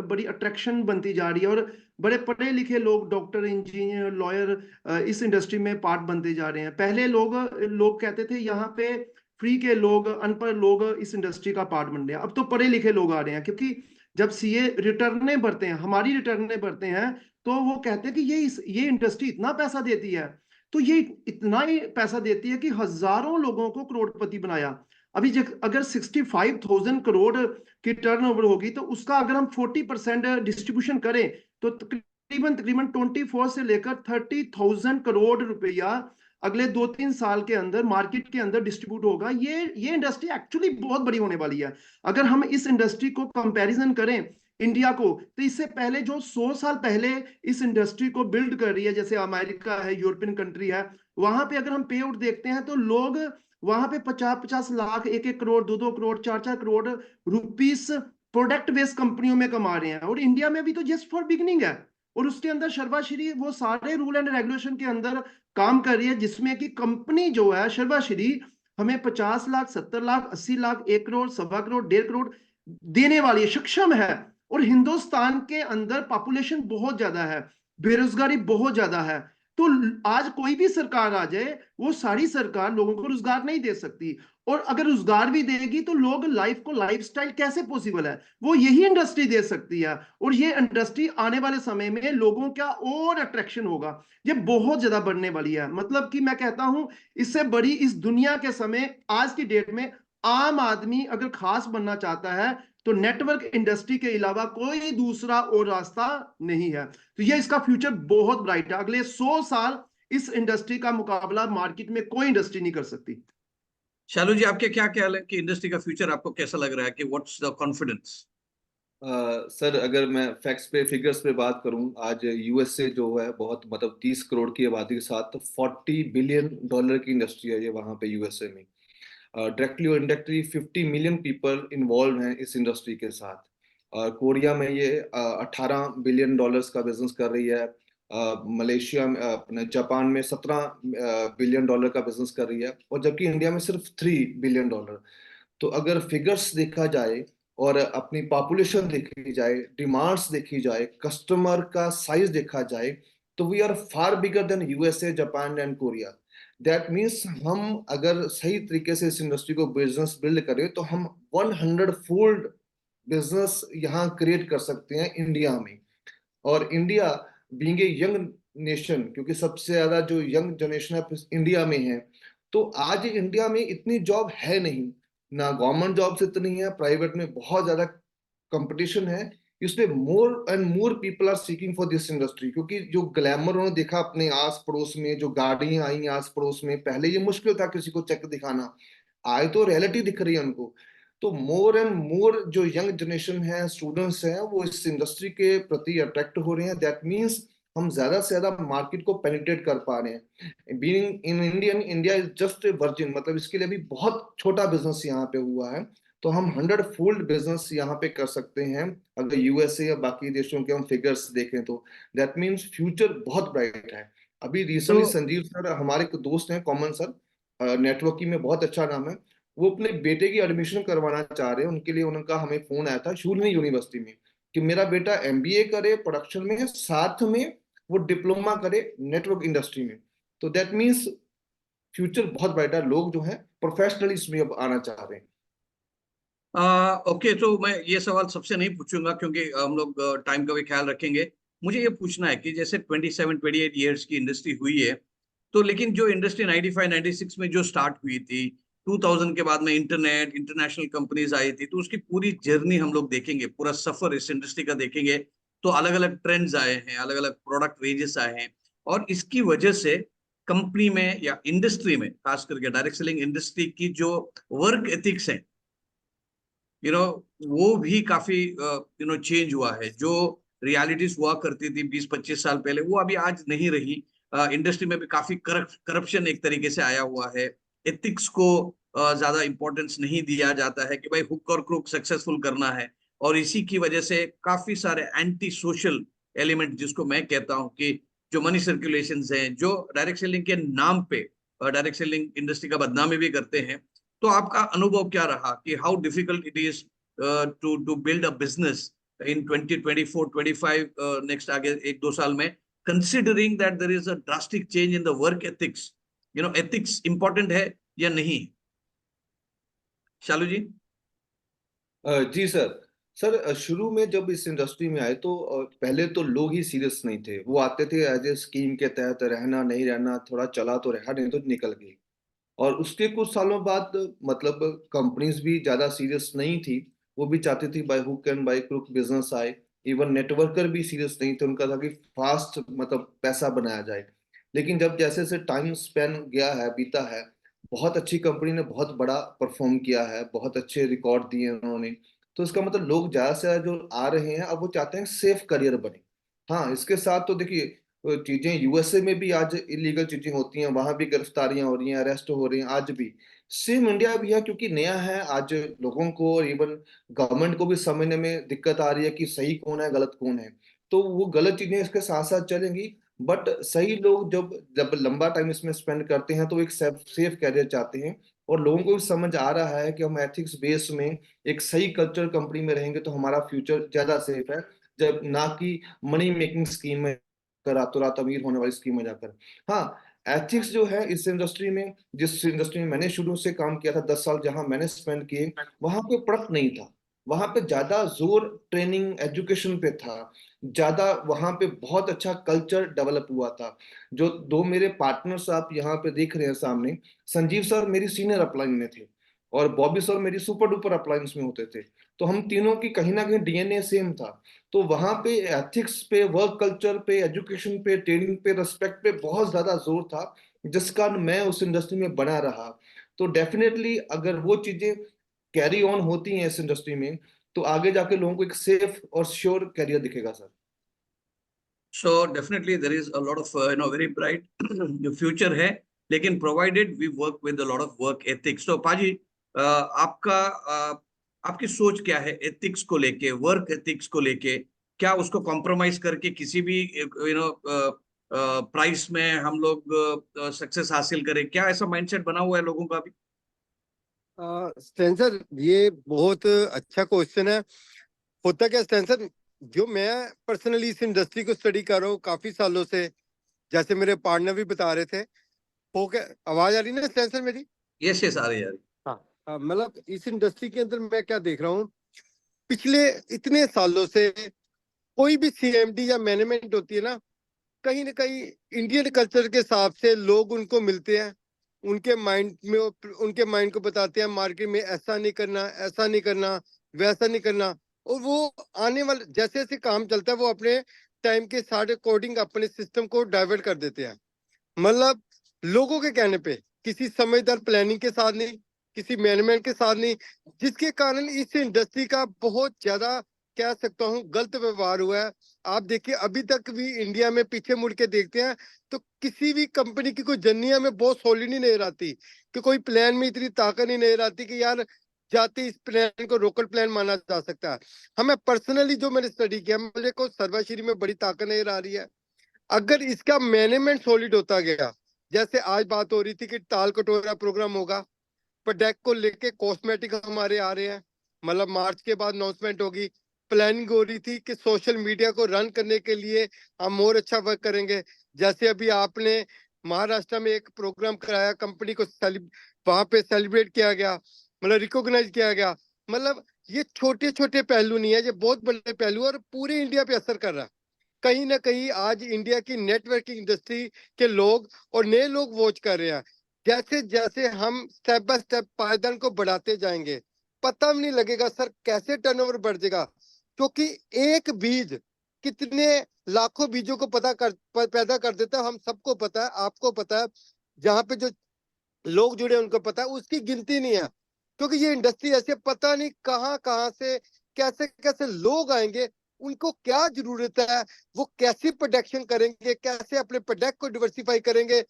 बड़ी अट्रैक्शन बनती जा रही है और बड़े पढ़े लिखे लोग, डॉक्टर, इंजीनियर, लॉयर इस इंडस्ट्री में पार्ट बनते जा रहे हैं. पहले लोग कहते थे यहाँ पे फ्री के लोग, अनपढ़ लोग इस इंडस्ट्री का पार्ट बन रहे हैं. अब तो पढ़े लिखे लोग आ रहे हैं, क्योंकि जब सीए रिटर्नें भरते हैं, हमारी रिटर्नें भरते हैं, तो वो कहते हैं कि ये इंडस्ट्री इतना पैसा देती है. तो ये इतना ही पैसा देती है कि हजारों लोगों को करोड़पति बनाया. अभी अगर 65,000 करोड़ की टर्नओवर होगी तो उसका अगर हम 40% डिस्ट्रीब्यूशन करें तो तकरीबन 24 से लेकर 30,000 करोड़ रुपया अगले 2-3 साल के अंदर मार्केट के अंदर डिस्ट्रीब्यूट होगा. ये इंडस्ट्री एक्चुअली बहुत बड़ी होने वाली है. अगर हम इस इंडस्ट्री को कंपैरिजन करें इंडिया को, तो इससे पहले जो 100 साल पहले इस इंडस्ट्री को बिल्ड कर रही है, जैसे अमेरिका है, यूरोपियन कंट्री है, वहां पे अगर हम पे आउट देखते हैं तो लोग वहां पे 50-50 lakh, 1-1 crore, 2-2 crore, 4-4 crore rupees product based कंपनियों में कमा रहे हैं. और इंडिया में भी तो जस्ट फॉर बिगिनिंग है. और उसके अंदर शर्वाश्री वो सारे रूल एंड रेगुलेशन के अंदर काम कर रही है, जिसमें कि कंपनी जो है शर्वाश्री हमें 50 लाख, 70 लाख, 80 लाख, 1 करोड़, 1.25 करोड़, 1.5 करोड़ देने वाली है, सक्षम है. और हिंदुस्तान के अंदर पॉपुलेशन बहुत ज्यादा है, बेरोजगारी बहुत ज्यादा है. तो आज कोई भी सरकार आ जाए, वो सारी सरकार लोगों को रोजगार नहीं दे सकती. और अगर रोजगार भी देगी तो लोग लाइफस्टाइल कैसे पॉसिबल है? वो यही इंडस्ट्री दे सकती है. और ये इंडस्ट्री आने वाले समय में लोगों का और अट्रैक्शन होगा. ये बहुत ज्यादा बढ़ने वाली है. मतलब कि मैं कहता हूं, इससे बड़ी इस दुनिया के समय आज की डेट में आम आदमी अगर खास बनना चाहता है तो नेटवर्क इंडस्ट्री के अलावा कोई दूसरा और रास्ता नहीं है. तो ये इसका फ्यूचर बहुत ब्राइट है. अगले 100 साल इस इंडस्ट्री का मुकाबला मार्केट में कोई इंडस्ट्री नहीं कर सकती. शालू जी आपके क्या ख्याल है कि इंडस्ट्री का फ्यूचर आपको कैसा लग रहा है, कि व्हाट्स द कॉन्फिडेंस? सर, अगर मैं फैक्ट्स पे, फिगर्स पे बात करूं, आज यूएसए जो है बहुत, मतलब 30 करोड़ की आबादी के साथ $40 बिलियन की इंडस्ट्री है ये वहां पे यूएसए में. डायरेक्टली और इनडायरेक्टली 50 मिलियन पीपल इन्वॉल्व हैं इस इंडस्ट्री के साथ. कोरिया में ये $18 बिलियन का बिजनेस कर रही है. मलेशिया में, अपने जापान में $17 बिलियन का बिजनेस कर रही है, और जबकि इंडिया में सिर्फ $3 बिलियन. तो अगर फिगर्स देखा जाए और अपनी पॉपुलेशन देखी जाए, डिमांड्स देखी जाए, कस्टमर का साइज देखा जाए, तो we are far bigger than USA, Japan and Korea. That means हम अगर सही तरीके से इस इंडस्ट्री को बिजनेस बिल्ड करें तो हम 100 फोल्ड बिजनेस यहाँ क्रिएट कर सकते हैं इंडिया में. और India being a young nation, क्योंकि सबसे ज्यादा जो यंग जनरेशन है इंडिया में है, तो आज इंडिया में इतनी जॉब है नहीं, ना गवर्नमेंट जॉब्स इतनी है, प्राइवेट में बहुत ज्यादा कंपटीशन है. इसमें more and more people are seeking for this industry, क्योंकि जो ग्लैमर उन्होंने देखा अपने आस पड़ोस में, जो गाड़ियां आई आस पड़ोस में, पहले ये मुश्किल था किसी को चेक दिखाना, आज तो रियलिटी दिख रही है उनको. तो मोर एंड मोर जो यंग जनरेशन है, स्टूडेंट्स हैं, वो इस इंडस्ट्री के प्रति अट्रैक्ट हो रहे हैं. दैट मीन्स हम ज्यादा से ज्यादा मार्केट को पेनिट्रेट कर पा रहे हैं. Being in India is just a virgin, मतलब इसके लिए भी बहुत छोटा बिजनेस यहाँ पे हुआ है. तो हम 100 फोल्ड बिजनेस यहाँ पे कर सकते हैं अगर यूएसए या बाकी देशों के हम फिगर्स देखें तो. दैट मीन्स फ्यूचर बहुत ब्राइट है. अभी रिसेंटली संजीव सर, हमारे एक दोस्त हैं कॉमन सर, नेटवर्किंग में बहुत अच्छा नाम है, वो अपने बेटे की एडमिशन करवाना चाह रहे हैं। उनके लिए उनका हमें फोन आया था शूलिनी यूनिवर्सिटी में कि मेरा बेटा एमबीए करे प्रोडक्शन में, साथ में वो डिप्लोमा करे नेटवर्क इंडस्ट्री में। तो दैट मीन्स फ्यूचर बहुत ब्राइट है, लोग जो है प्रोफेशनली इसमें अब आना चाह रहे हैं। ओके, तो मैं ये सवाल सबसे नहीं पूछूंगा क्योंकि हम लोग टाइम का भी ख्याल रखेंगे। मुझे ये पूछना है कि जैसे 27-28 ईयर्स की इंडस्ट्री हुई है, तो लेकिन जो इंडस्ट्री 95-96 में जो स्टार्ट हुई थी, 2000 के बाद में इंटरनेट इंटरनेशनल कंपनीज आई थी, तो उसकी पूरी जर्नी हम लोग देखेंगे, पूरा सफर इस इंडस्ट्री का देखेंगे। तो अलग अलग ट्रेंड्स आए हैं, अलग अलग प्रोडक्ट रेंजेस आए हैं, और इसकी वजह से कंपनी में या इंडस्ट्री में, खास करके डायरेक्ट सेलिंग इंडस्ट्री की जो वर्क एथिक्स है, वो भी काफी चेंज हुआ है। जो रियलिटीज हुआ करती थी 20-25 साल पहले, वो अभी आज नहीं रही। इंडस्ट्री में भी काफी करप्शन एक तरीके से आया हुआ है। एथिक्स को ज्यादा इंपॉर्टेंस नहीं दिया जाता है कि भाई हुक और क्रुक सक्सेसफुल करना है। और इसी की वजह से काफी सारे एंटी सोशल एलिमेंट, जिसको मैं कहता हूं कि जो मनी सर्कुलेशन हैं, जो डायरेक्ट सेलिंग के नाम पे डायरेक्ट सेलिंग इंडस्ट्री का बदनामी भी करते हैं। तो आपका अनुभव क्या रहा कि how difficult it is to build a business in 2024-25, next आगे 1-2 साल में, considering that there is a drastic change in the work ethics? Ethics important है या नहीं, शालू जी? जी सर। सर शुरू में जब इस इंडस्ट्री में आए तो पहले तो लोग ही सीरियस नहीं थे। वो आते थे एज ए स्कीम के तहत, रहना नहीं रहना, थोड़ा चला तो रहा, नहीं तो निकल गए। और उसके कुछ सालों बाद मतलब कंपनीज भी ज्यादा सीरियस नहीं थी। वो भी चाहती थी by hook and by crook business आए। इवन नेटवर्कर भी सीरियस नहीं थे, उनका था कि फास्ट मतलब पैसा बनाया जाए। लेकिन जब जैसे से टाइम स्पेन गया है, बीता है, बहुत अच्छी कंपनी ने बहुत बड़ा परफॉर्म किया है, बहुत अच्छे रिकॉर्ड दिए उन्होंने। तो इसका मतलब लोग ज्यादा से ज्यादा जो आ रहे हैं अब वो चाहते हैं सेफ करियर बने। हाँ, इसके साथ तो देखिए चीजें यूएसए में भी आज इलीगल चीजें होती हैं, वहां भी गिरफ्तारियां हो रही हैं, अरेस्ट हो रही हैं आज भी। सेम इंडिया भी है, क्योंकि नया है। आज लोगों को और इवन गवर्नमेंट को भी समझने में दिक्कत आ रही है कि सही कौन है गलत कौन है। तो वो गलत चीजें इसके साथ साथ चलेंगी, बट सही लोग जब जब लंबा टाइम इसमें स्पेंड करते हैं तो एक सेफ कैरियर चाहते हैं। और लोगों को भी समझ आ रहा है कि हम एथिक्स बेस में एक सही कल्चर कंपनी में रहेंगे तो हमारा फ्यूचर ज्यादा सेफ है, जब ना कि मनी मेकिंग स्कीम में रातों रात अमीर होने वाली स्कीम में जाकर। हाँ, एथिक्स जो है इस इंडस्ट्री में, जिस इंडस्ट्री में मैंने शुरू से काम किया था, 10 साल जहां मैंने स्पेंड किए, वहां पे प्रोडक्ट नहीं था। वहां पे ज्यादा जोर ट्रेनिंग एजुकेशन पे था। ज्यादा वहां पे बहुत अच्छा कल्चर डेवलप हुआ था। जो दो मेरे पार्टनर्स आप यहाँ पे देख रहे हैं सामने, संजीव सर मेरी सीनियर अपलाइन में थे और बॉबी सर मेरी सुपर डुपर अपलाइंस में होते थे। तो हम तीनों की कहीं ना कहीं डीएनए सेम था। तो वहां पे एथिक्स पे, वर्क कल्चर पे, एजुकेशन पे, ट्रेनिंग पे, रेस्पेक्ट पे बहुत ज्यादा जोर था, जिस कारण मैं उस इंडस्ट्री में बना रहा। तो डेफिनेटली अगर वो चीजें कैरी ऑन होती हैं इस इंडस्ट्री में, तो आगे जाके लोगों को एक सेफ और श्योर करियर दिखेगा sir. So definitely there is a lot of very bright जो फ्यूचर है, लेकिन provided we work with a lot of work ethics. तो पाजी, आपकी सोच क्या है एथिक्स को लेके, वर्क एथिक्स को लेके? क्या उसको कॉम्प्रोमाइज करके किसी भी प्राइस में हम लोग सक्सेस हासिल करें? क्या ऐसा माइंडसेट बना हुआ है लोगों का अभी? स्टेंसर, ये बहुत अच्छा क्वेश्चन है। होता क्या स्टेंसर, जो मैं पर्सनली इस इंडस्ट्री को स्टडी कर रहा हूँ काफी सालों से, जैसे मेरे पार्टनर भी बता रहे थे। हो क्या आवाज आ रही ना स्टेंसर मेरी? यस यस, आ रही है। मतलब इस इंडस्ट्री के अंदर मैं क्या देख रहा हूँ, पिछले इतने सालों से कोई भी सीएमडी या मैनेजमेंट होती है ना, कहीं ना कहीं इंडियन कल्चर के हिसाब से लोग उनको मिलते हैं, उनके माइंड को बताते हैं मार्केट में ऐसा नहीं करना, ऐसा नहीं करना, वैसा नहीं करना। और वो आने वाले जैसे जैसे काम चलता है वो अपने टाइम के साथ अकॉर्डिंग अपने सिस्टम को डाइवर्ट कर देते हैं। मतलब लोगों के कहने पे, किसी समझदार प्लानिंग के साथ नहीं, किसी मैनेजमेंट के साथ नहीं, जिसके कारण इस इंडस्ट्री का बहुत ज्यादा कह सकता हूँ गलत व्यवहार हुआ है। आप देखिए अभी तक भी इंडिया में पीछे मुड़ के देखते हैं तो किसी भी कंपनी की कोई जर्नी में बहुत सॉलिड नहीं नजर आती, कि कोई प्लान में इतनी ताकत नहीं नजर आती कि यार जाते इस प्लान को रोकड़ प्लान माना जा सकता है। हमें पर्सनली जो मैंने स्टडी किया, मुझे को सर्वश्री में बड़ी ताकत नजर आ रही है। अगर इसका मैनेजमेंट सॉलिड होता गया, जैसे आज बात हो रही थी कि टाल कटोरा प्रोग्राम होगा, प्रोडक्ट को लेके कॉस्मेटिक हमारे आ रहे हैं, मतलब मार्च के बाद अनाउंसमेंट होगी। प्लानिंग हो रही थी कि सोशल मीडिया को रन करने के लिए हम और अच्छा वर्क करेंगे। जैसे अभी आपने महाराष्ट्र में एक प्रोग्राम कराया, कंपनी को वहां पे सेलिब्रेट किया गया, मतलब रिकॉग्नाइज किया गया। मतलब ये छोटे छोटे पहलू नहीं है, ये बहुत बड़े पहलू और पूरे इंडिया पे असर कर रहा है। कहीं ना कहीं आज इंडिया की नेटवर्किंग इंडस्ट्री के लोग और नए लोग वॉच कर रहे हैं। जैसे जैसे हम स्टेप बाय स्टेप पायदान को बढ़ाते जाएंगे, पता भी नहीं लगेगा सर कैसे टर्नओवर बढ़ जाएगा, क्योंकि एक बीज कितने लाखों बीजों को पैदा कर देता है, हम सबको पता है, आपको पता है, जहाँ पे जो लोग जुड़े उनको पता है, उसकी गिनती नहीं है। क्योंकि ये इंडस्ट्री ऐसे पता नहीं कहाँ कहाँ से कैसे कैसे लोग आएंगे, उनको क्या जरूरत है, वो कैसी प्रोडक्शन करेंगे, कैसे अपने प्रोडक्ट को डिवर्सिफाई करेंगे,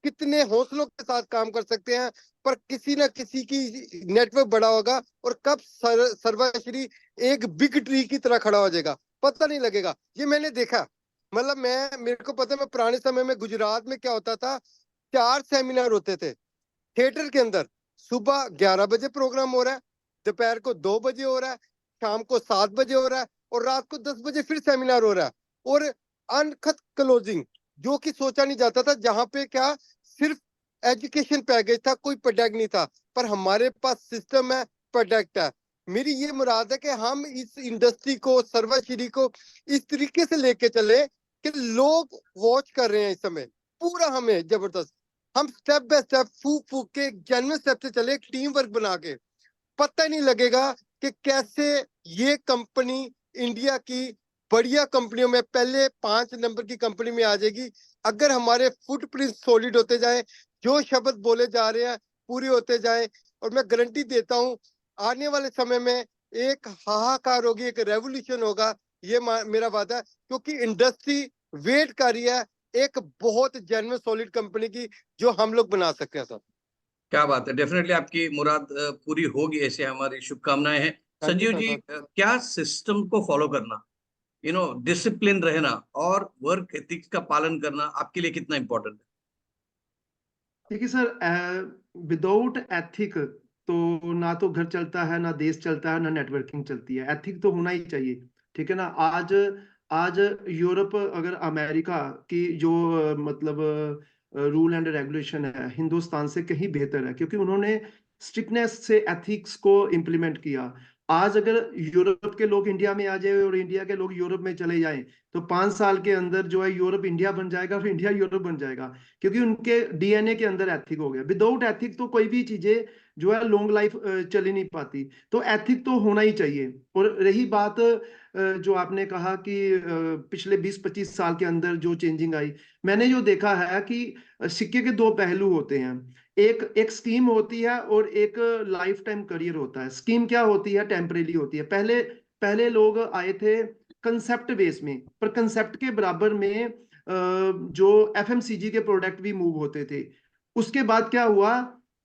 कितने हौसलों के साथ काम कर सकते हैं। पर किसी ना किसी की नेटवर्क बड़ा होगा और कब सर्वश्री एक बिग ट्री की तरह खड़ा हो जाएगा पता नहीं लगेगा। ये मैंने देखा, मतलब मेरे को पता है, मैं पुराने समय में गुजरात में क्या होता था, 4 सेमिनार होते थे थिएटर के अंदर। सुबह 11 बजे प्रोग्राम हो रहा है, दोपहर को 2 बजे हो रहा है, शाम को 7 बजे हो रहा है और रात को 10 बजे फिर सेमिनार हो रहा है। और अनखत क्लोजिंग, जो कि सोचा नहीं जाता था, जहां पे क्या सिर्फ एजुकेशन पैकेज था, कोई प्रोडक्ट नहीं था। पर हमारे पास सिस्टम है, प्रोडक्ट है। मेरी ये मुराद है कि हम इस इंडस्ट्री को, सर्वश्री को इस तरीके से लेके चले कि लोग वॉच कर रहे हैं इस समय पूरा हमें जबरदस्त। हम स्टेप बाय स्टेप फूक फूक के जेन्युइन स्टेप से चले, टीम वर्क बना के। पता नहीं लगेगा कि कैसे ये कंपनी इंडिया की बढ़िया कंपनियों में पहले 5 नंबर की कंपनी में आ जाएगी, अगर हमारे फुटप्रिंट सॉलिड होते जाए, जो शब्द बोले जा रहे हैं पूरे होते जाए। और मैं गारंटी देता हूं आने वाले समय में एक हाहाकार होगी, एक रेवोल्यूशन होगा, ये मेरा वादा है। क्योंकि इंडस्ट्री वेट कर रही है एक बहुत जेन्युइन सॉलिड कंपनी की, जो हम लोग बना सकते हैं सर। क्या बात है, डेफिनेटली आपकी मुराद पूरी होगी, ऐसे हमारी शुभकामनाएं हैं। संजीव जी, क्या सिस्टम को फॉलो करना, डिसिप्लिन रहना और वर्क एथिक्स का पालन करना आपके लिए कितना इंपॉर्टेंट है? देखिए सर, विदाउट एथिक तो ना तो घर चलता है, ना देश चलता है, ना नेटवर्किंग चलती है। एथिक तो होना ही चाहिए, ठीक है ना। आज आज यूरोप, अगर अमेरिका की जो मतलब रूल एंड रेगुलेशन है, हिंदुस्तान से कहीं बेहतर है, क्योंकि उन्होंने स्ट्रिक्टनेस से एथिक्स को इम्प्लीमेंट किया। आज अगर यूरोप के लोग इंडिया में आ जाए और इंडिया के लोग यूरोप में चले जाएं, तो 5 साल के अंदर जो है यूरोप इंडिया बन जाएगा और इंडिया यूरोप बन जाएगा, क्योंकि उनके डीएनए के अंदर एथिक हो गया। विदाउट एथिक तो कोई भी चीजें जो है लॉन्ग लाइफ चली नहीं पाती। तो एथिक तो होना ही चाहिए। और रही बात जो आपने कहा कि पिछले 20-25 साल के अंदर जो चेंजिंग आई, मैंने जो देखा है कि सिक्के के 2 पहलू होते हैं। एक एक स्कीम होती है और एक लाइफ टाइम करियर होता है। स्कीम क्या होती है, टेम्परेरी होती है। पहले पहले लोग आए थे कंसेप्ट बेस में, पर कंसेप्ट के बराबर में जो एफएमसीजी के प्रोडक्ट भी मूव होते थे। उसके बाद क्या हुआ,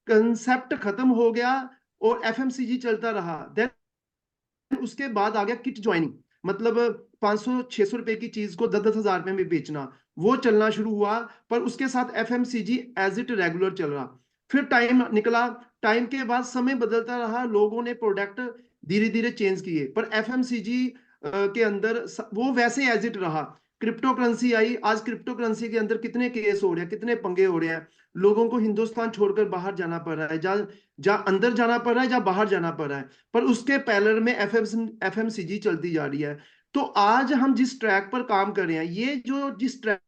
कंसेप्ट खत्म हो गया और एफएमसीजी चलता रहा। देन उसके बाद आ गया किट ज्वाइनिंग, मतलब 500-600 रुपए की चीज को 10-10 हजार रुपए में बेचना, वो चलना शुरू हुआ। पर उसके साथ एफएमसीजी एज इट रेगुलर चल रहा। फिर टाइम निकला, टाइम के बाद समय बदलता रहा, लोगों ने प्रोडक्ट धीरे धीरे चेंज किए, पर एफएमसीजी के अंदर वो वैसे एज इट रहा। क्रिप्टो करेंसी आई, आज क्रिप्टो करेंसी के अंदर कितने केस हो रहे हैं, कितने पंगे हो रहे हैं। लोगों को हिंदुस्तान छोड़कर बाहर जाना पड़ रहा है, जहाँ अंदर जाना पड़ रहा है, जहाँ बाहर जाना पड़ रहा है, पर उसके पैरेलल में एफएमसीजी चलती जा रही है। तो आज हम जिस ट्रैक पर काम कर रहे हैं, ये जो जिस ट्रैक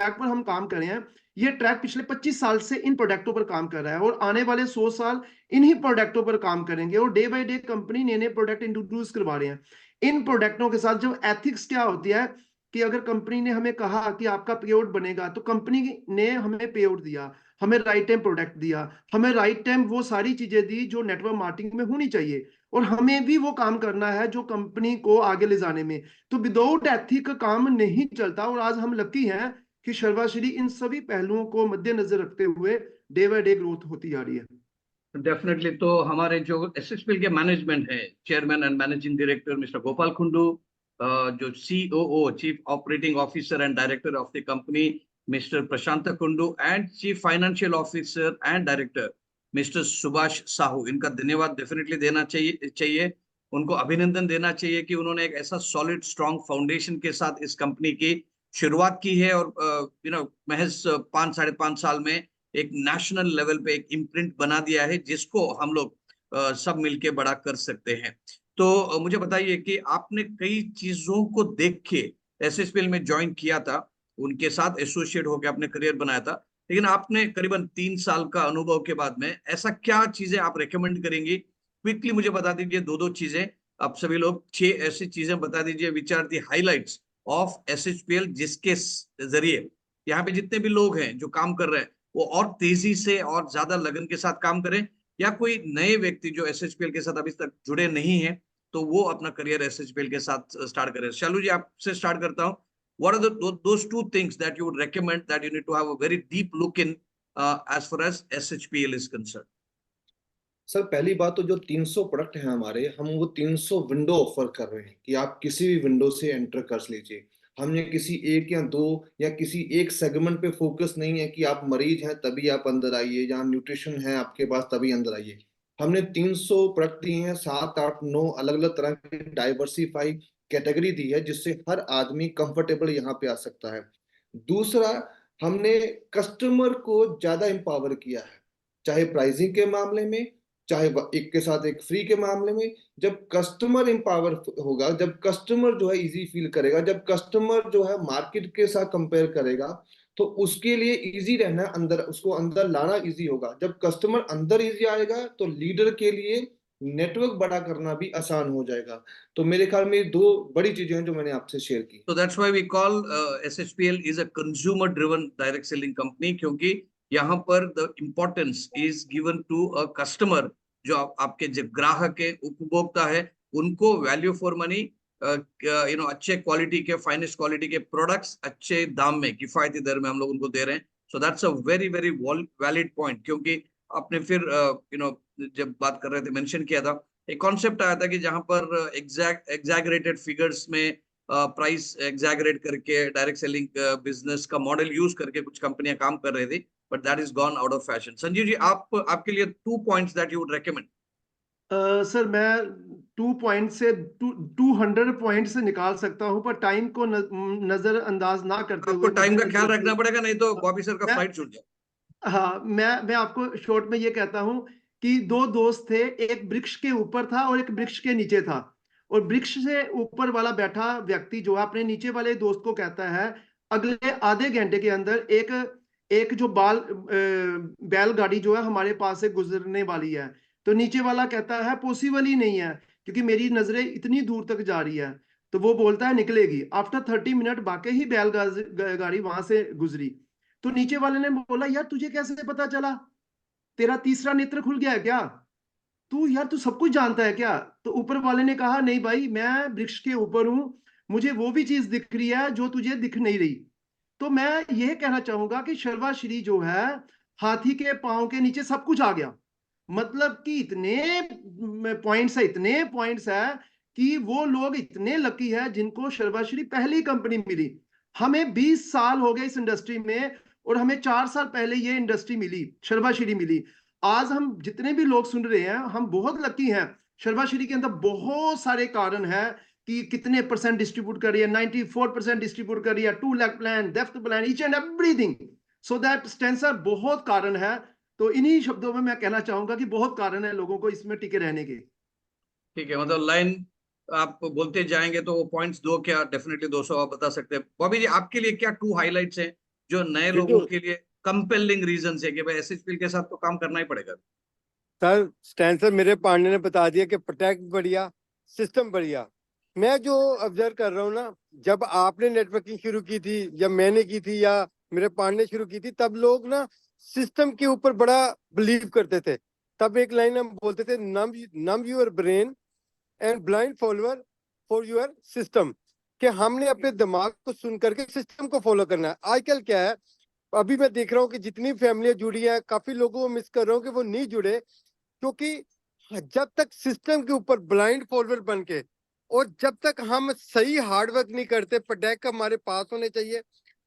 पर हम काम कर रहे हैं, ये ट्रैक पिछले 25 साल से इन प्रोडक्टों पर काम कर रहा है और आने वाले 100 साल इन्हीं प्रोडक्टों पर काम करेंगे। और डे बाय डे कंपनी नए नए प्रोडक्ट इंट्रोड्यूस करवा रहे हैं। इन प्रोडक्टों के साथ जब एथिक्स क्या होती है कि अगर कंपनी ने हमें कहा कि आपका पे आउट बनेगा, तो कंपनी ने हमें पे आउट दिया, हमें राइट टाइम प्रोडक्ट दिया, हमें राइट टाइम वो सारी चीजें दी जो नेटवर्क मार्केटिंग में होनी चाहिए। और हमें भी वो काम करना है जो कंपनी को आगे ले जाने में। तो विदाउट एथिक काम नहीं चलता। और आज हम लकी हैं कि सर्वश्री इन सभी पहलुओं को मद्देनजर रखते हुए डे बाय डे ग्रोथ होती जा रही है। डेफिनेटली। तो हमारे जो एसएसपीएल के मैनेजमेंट है, chairman and managing director mister Gopal Kundu, जो COO chief operating officer and director of the company mister Prashant Kundu, and chief financial officer and director mister Subhash Sahu, इनका धन्यवाद डेफिनेटली देना चाहिए, उनको अभिनंदन देना चाहिए कि उन्होंने एक ऐसा सॉलिड स्ट्रॉन्ग फाउंडेशन के साथ इस कंपनी की शुरुआत की है और महज 5-5.5 साल में एक नेशनल लेवल पे एक इम्प्रिंट बना दिया है, जिसको हम लोग सब मिलके बड़ा कर सकते हैं। तो मुझे बताइए कि आपने कई चीजों को देख के एसएचपीएल में ज्वाइन किया था, उनके साथ एसोसिएट होकर अपने करियर बनाया था, लेकिन आपने करीबन 3 साल का अनुभव के बाद में ऐसा क्या चीजें आप रेकमेंड करेंगी? क्विकली मुझे बता दीजिए 2-2 चीजें। आप सभी लोग 6 ऐसी चीजें बता दीजिए which are the highlights of SHPL, जिसके जरिए यहाँ पे जितने भी लोग हैं जो काम कर रहे हैं वो और तेजी से और ज्यादा लगन के साथ काम करें, या कोई नए व्यक्ति जो एसएचपीएल के साथ अभी तक जुड़े नहीं है तो वो अपना करियर एसएचपीएल के साथ स्टार्ट करें। शालू जी, आपसे स्टार्ट करता हूँ। What are those 2 things that you would recommend that you need to have a very deep look in as far as SHPL is concerned? Sir पहली बात तो जो 300 प्रोडक्ट हैं हमारे, हम वो 300 विंडो ऑफर कर रहे हैं कि आप किसी भी विंडो से एंटर कर लीजिए। हमने किसी एक या दो या किसी एक सेगमेंट पे फोकस नहीं है कि आप मरीज हैं तभी आप अंदर आइए, या न्यूट्रिशन है आपके पास तभी अंदर आइए। हमने 300 प्रोडक्ट दिए हैं, 7, 8, 9 अलग अलग तरह की डाइवर्सिफाई कैटेगरी दी है, जिससे हर आदमी कंफर्टेबल यहाँ पे आ सकता है। दूसरा, हमने कस्टमर को ज्यादा एम्पावर किया है, चाहे प्राइसिंग के मामले में, चाहे एक के साथ एक फ्री के मामले में। जब कस्टमर एम्पावर होगा, जब कस्टमर जो है इजी फील करेगा, जब कस्टमर जो है मार्केट के साथ कंपेयर करेगा, तो उसके लिए इजी रहना, अंदर उसको अंदर लाना इजी होगा। जब कस्टमर अंदर इजी आएगा तो लीडर के लिए नेटवर्क बड़ा करना भी आसान हो जाएगा। तो मेरे ख्याल में 2 बड़ी चीजें हैं जो मैंने आपसे शेयर की। So that's why we call SHPL is a consumer driven direct selling company, क्योंकि यहाँ पर the importance is given to a customer, जो आपके जो ग्राहक है, उपभोक्ता है, उनको वैल्यू फॉर मनी, अच्छे क्वालिटी के, फाइनेस्ट क्वालिटी के प्रोडक्ट्स अच्छे दाम में, किफायती दर में हम लोग उनको दे रहे हैं। So that's a very very valid point, क्योंकि आपने फिर जब बात कर रहे थे मेंशन किया था, एक कॉन्सेप्ट आया था कि जहां पर एग्जैगरेटेड फिगर्स में प्राइस एग्जैगरेट करके डायरेक्ट सेलिंग बिजनेस का मॉडल यूज करके कुछ कंपनियां काम कर रही थी, but that is gone out of fashion. Sanjeev ji, आपके लिए 2 points that you would recommend. Sir मैं 200 पॉइंट से निकाल सकता हूं, पर टाइम को नजरअंदाज ना करते आपको हुए टाइम का ख्याल रखना पड़ेगा, नहीं तो बॉबी सर का मैं- फ्लाइट छूट जाए। हाँ, मैं आपको शॉर्ट में ये कहता हूं कि 2 दोस्त थे, एक वृक्ष के ऊपर था और एक वृक्ष के नीचे था। और वृक्ष से ऊपर वाला बैठा व्यक्ति जो है अपने नीचे वाले दोस्त को कहता है, अगले आधे घंटे के अंदर एक जो बैलगाड़ी जो है हमारे पास से गुजरने वाली है। तो नीचे वाला कहता है पॉसिबल ही नहीं है, क्योंकि मेरी नजरें इतनी दूर तक जा रही है। तो वो बोलता है निकलेगी। आफ्टर 30 मिनट वाकई ही बैलगाड़ी वहां से गुजरी। तो नीचे वाले ने बोला, यार तुझे कैसे पता चला? तेरा तीसरा नेत्र खुल गया है क्या? तू सब कुछ जानता है क्या? तो ऊपर वाले ने कहा, नहीं भाई, मैं वृक्ष के ऊपर हूं, मुझे वो भी चीज दिख रही है जो तुझे दिख नहीं रही। तो मैं यह कहना चाहूंगा कि शर्वाश्री जो है, हाथी के पांव के नीचे सब कुछ आ गया। मतलब कि इतने पॉइंट्स है कि वो लोग इतने लकी है जिनको शर्वाश्री पहली कंपनी मिली। हमें 20 साल हो गए इस इंडस्ट्री में, और हमें 4 साल पहले ये इंडस्ट्री मिली, शर्वाश्री मिली। आज हम जितने भी लोग सुन रहे हैं, हम बहुत लकी हैं। शर्वाश्री के अंदर बहुत सारे कारण है कि कितने परसेंट डिस्ट्रीब्यूट कर रही है, 94% डिस्ट्रीब्यूट कर रही है, 2 lakh plan, depth plan, each and everything. So that Stenser बहुत कारण है। तो इन्हीं शब्दों में मैं कहना चाहूंगा कि बहुत कारण है लोगों को इसमें टिके रहने के। ठीक है, मतलब लाइन आप बोलते जाएंगे तो वो पॉइंट्स 2 क्या डेफिनेटली 200 आप बता सकते हैं। बॉबी जी, आपके लिए क्या 2 हाइलाइट्स हैं जो नए लोगों के लिए कंपेलिंग रीजन है कि भाई एसएचपीएल के साथ तो काम करना ही पड़ेगा? सर स्टेंसर मेरे पांडे ने बता दिया कि प्रोटेक्ट बढ़िया, सिस्टम बढ़िया। मैं जो ऑब्जर्व कर रहा हूँ ना, जब आपने नेटवर्किंग शुरू की थी, जब मैंने की थी, या मेरे पांडे ने शुरू की थी, तब लोग ना सिस्टम के ऊपर बड़ा बिलीव करते थे। तब एक लाइन हम बोलते थे, numb your brain and blind follower for your system, कि हमने अपने दिमाग को सुन करके सिस्टम को फॉलो करना है। आजकल क्या है, अभी मैं देख रहा हूँ कि जितनी फैमिलियां जुड़ी हैं, काफी लोगों को मिस कर रहा हूँ कि वो नहीं जुड़े, क्योंकि जब तक सिस्टम के ऊपर ब्लाइंड फॉलोअर बन के, और जब तक हम सही हार्डवर्क नहीं करते, प्रोडक्ट हमारे पास होने चाहिए,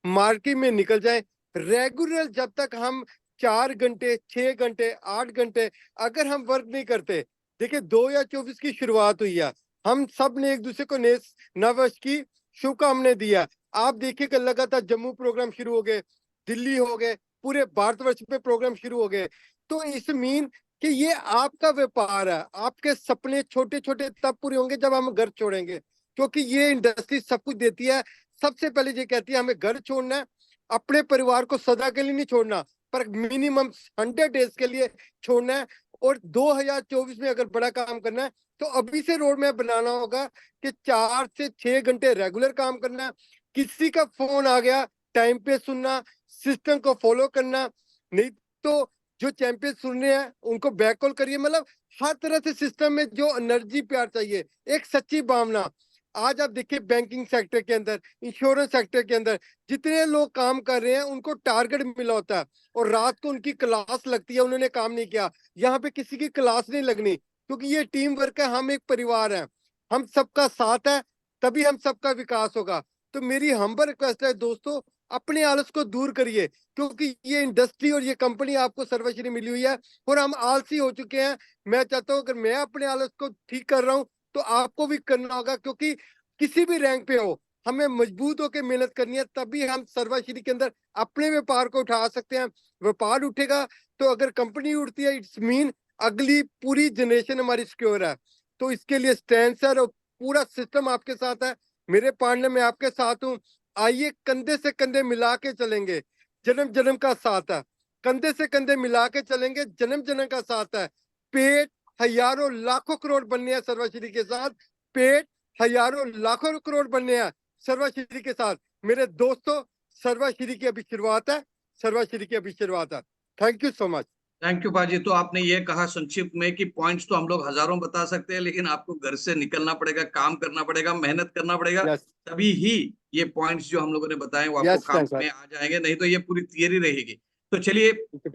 मार्केट में निकल जाए रेगुलर, जब तक हम 4 घंटे, 6 घंटे, 8 घंटे अगर हम वर्क नहीं करते, देखिए 2024 की शुरुआत हुई है, हम सब ने एक दूसरे को नववर्ष की शुभकामनाएं दिया। आप देखिए लगातार जम्मू प्रोग्राम शुरू हो गए, दिल्ली हो गए, पूरे भारतवर्ष में प्रोग्राम शुरू हो गए। तो इस मीन कि ये आपका व्यापार है, आपके सपने छोटे छोटे तब पूरे होंगे जब हम घर छोड़ेंगे, क्योंकि ये इंडस्ट्री सब कुछ देती है। सबसे पहले ये कहती है हमें घर छोड़ना है, अपने परिवार को सदा के लिए नहीं छोड़ना, पर मिनिमम 100 डेज के लिए छोड़ना है। और 2024 में अगर बड़ा काम करना है तो अभी से रोड मैप बनाना होगा कि 4 से 6 घंटे रेगुलर काम करना है। किसी का फोन आ गया टाइम पे सुनना, सिस्टम को फॉलो करना, नहीं तो जो चैंपियन सुन रहे हैं उनको बैक कॉल करिए। मतलब हर तरह से सिस्टम में जो एनर्जी प्यार चाहिए, एक सच्ची भावना। आज आप देखिए बैंकिंग सेक्टर के अंदर, इंश्योरेंस सेक्टर के अंदर जितने लोग काम कर रहे हैं उनको टारगेट मिला होता है और रात को उनकी क्लास लगती है, उन्होंने काम नहीं किया। यहाँ पे किसी की क्लास नहीं लगनी, क्योंकि ये टीम वर्क है, हम एक परिवार है, हम सबका साथ है, तभी हम सबका विकास होगा। तो मेरी हम्बल रिक्वेस्ट है दोस्तों, अपने आलस को दूर करिए, क्योंकि ये इंडस्ट्री और ये कंपनी आपको सर्वश्री मिली हुई है और हम आलसी हो चुके हैं। मैं चाहता हूँ अगर मैं अपने आलस को ठीक कर रहा हूँ तो आपको भी करना होगा, क्योंकि किसी भी रैंक पे हो हमें मजबूत होकर मेहनत करनी है, तभी हम सर्वश्री के अंदर अपने व्यापार को उठा सकते हैं। व्यापार उठेगा तो अगर कंपनी उठती है, इट्स मीन अगली पूरी जनरेशन हमारी सिक्योर है। तो इसके लिए स्टैंड सर और पूरा सिस्टम आपके साथ है, मेरे पार्टनर में आपके साथ हूँ। आइए कंधे से कंधे मिला के चलेंगे, जन्म जन्म का साथ है, कंधे से कंधे मिला के चलेंगे, जन्म जन्म का साथ है। पेट हजारों लाखों करोड़ बनने हैं सर्वश्री के साथ, पेट हजारों लाखों करोड़ बनने हैं सर्वश्री के साथ। मेरे दोस्तों, सर्वश्री की अभी शुरुआत है, सर्वश्री की अभी शुरुआत है। Thank you so much. Thank you बाजी। तो आपने ये कहा संक्षिप्त में कि पॉइंट्स तो हम लोग हजारों बता सकते हैं, लेकिन आपको घर से निकलना पड़ेगा, काम करना पड़ेगा, मेहनत करना पड़ेगा, यस तभी ही ये पॉइंट्स जो हम लोगों ने बताए वो आपको यस काम सर। में आ जाएंगे, नहीं तो ये पूरी थियरी रहेगी। तो चलिए,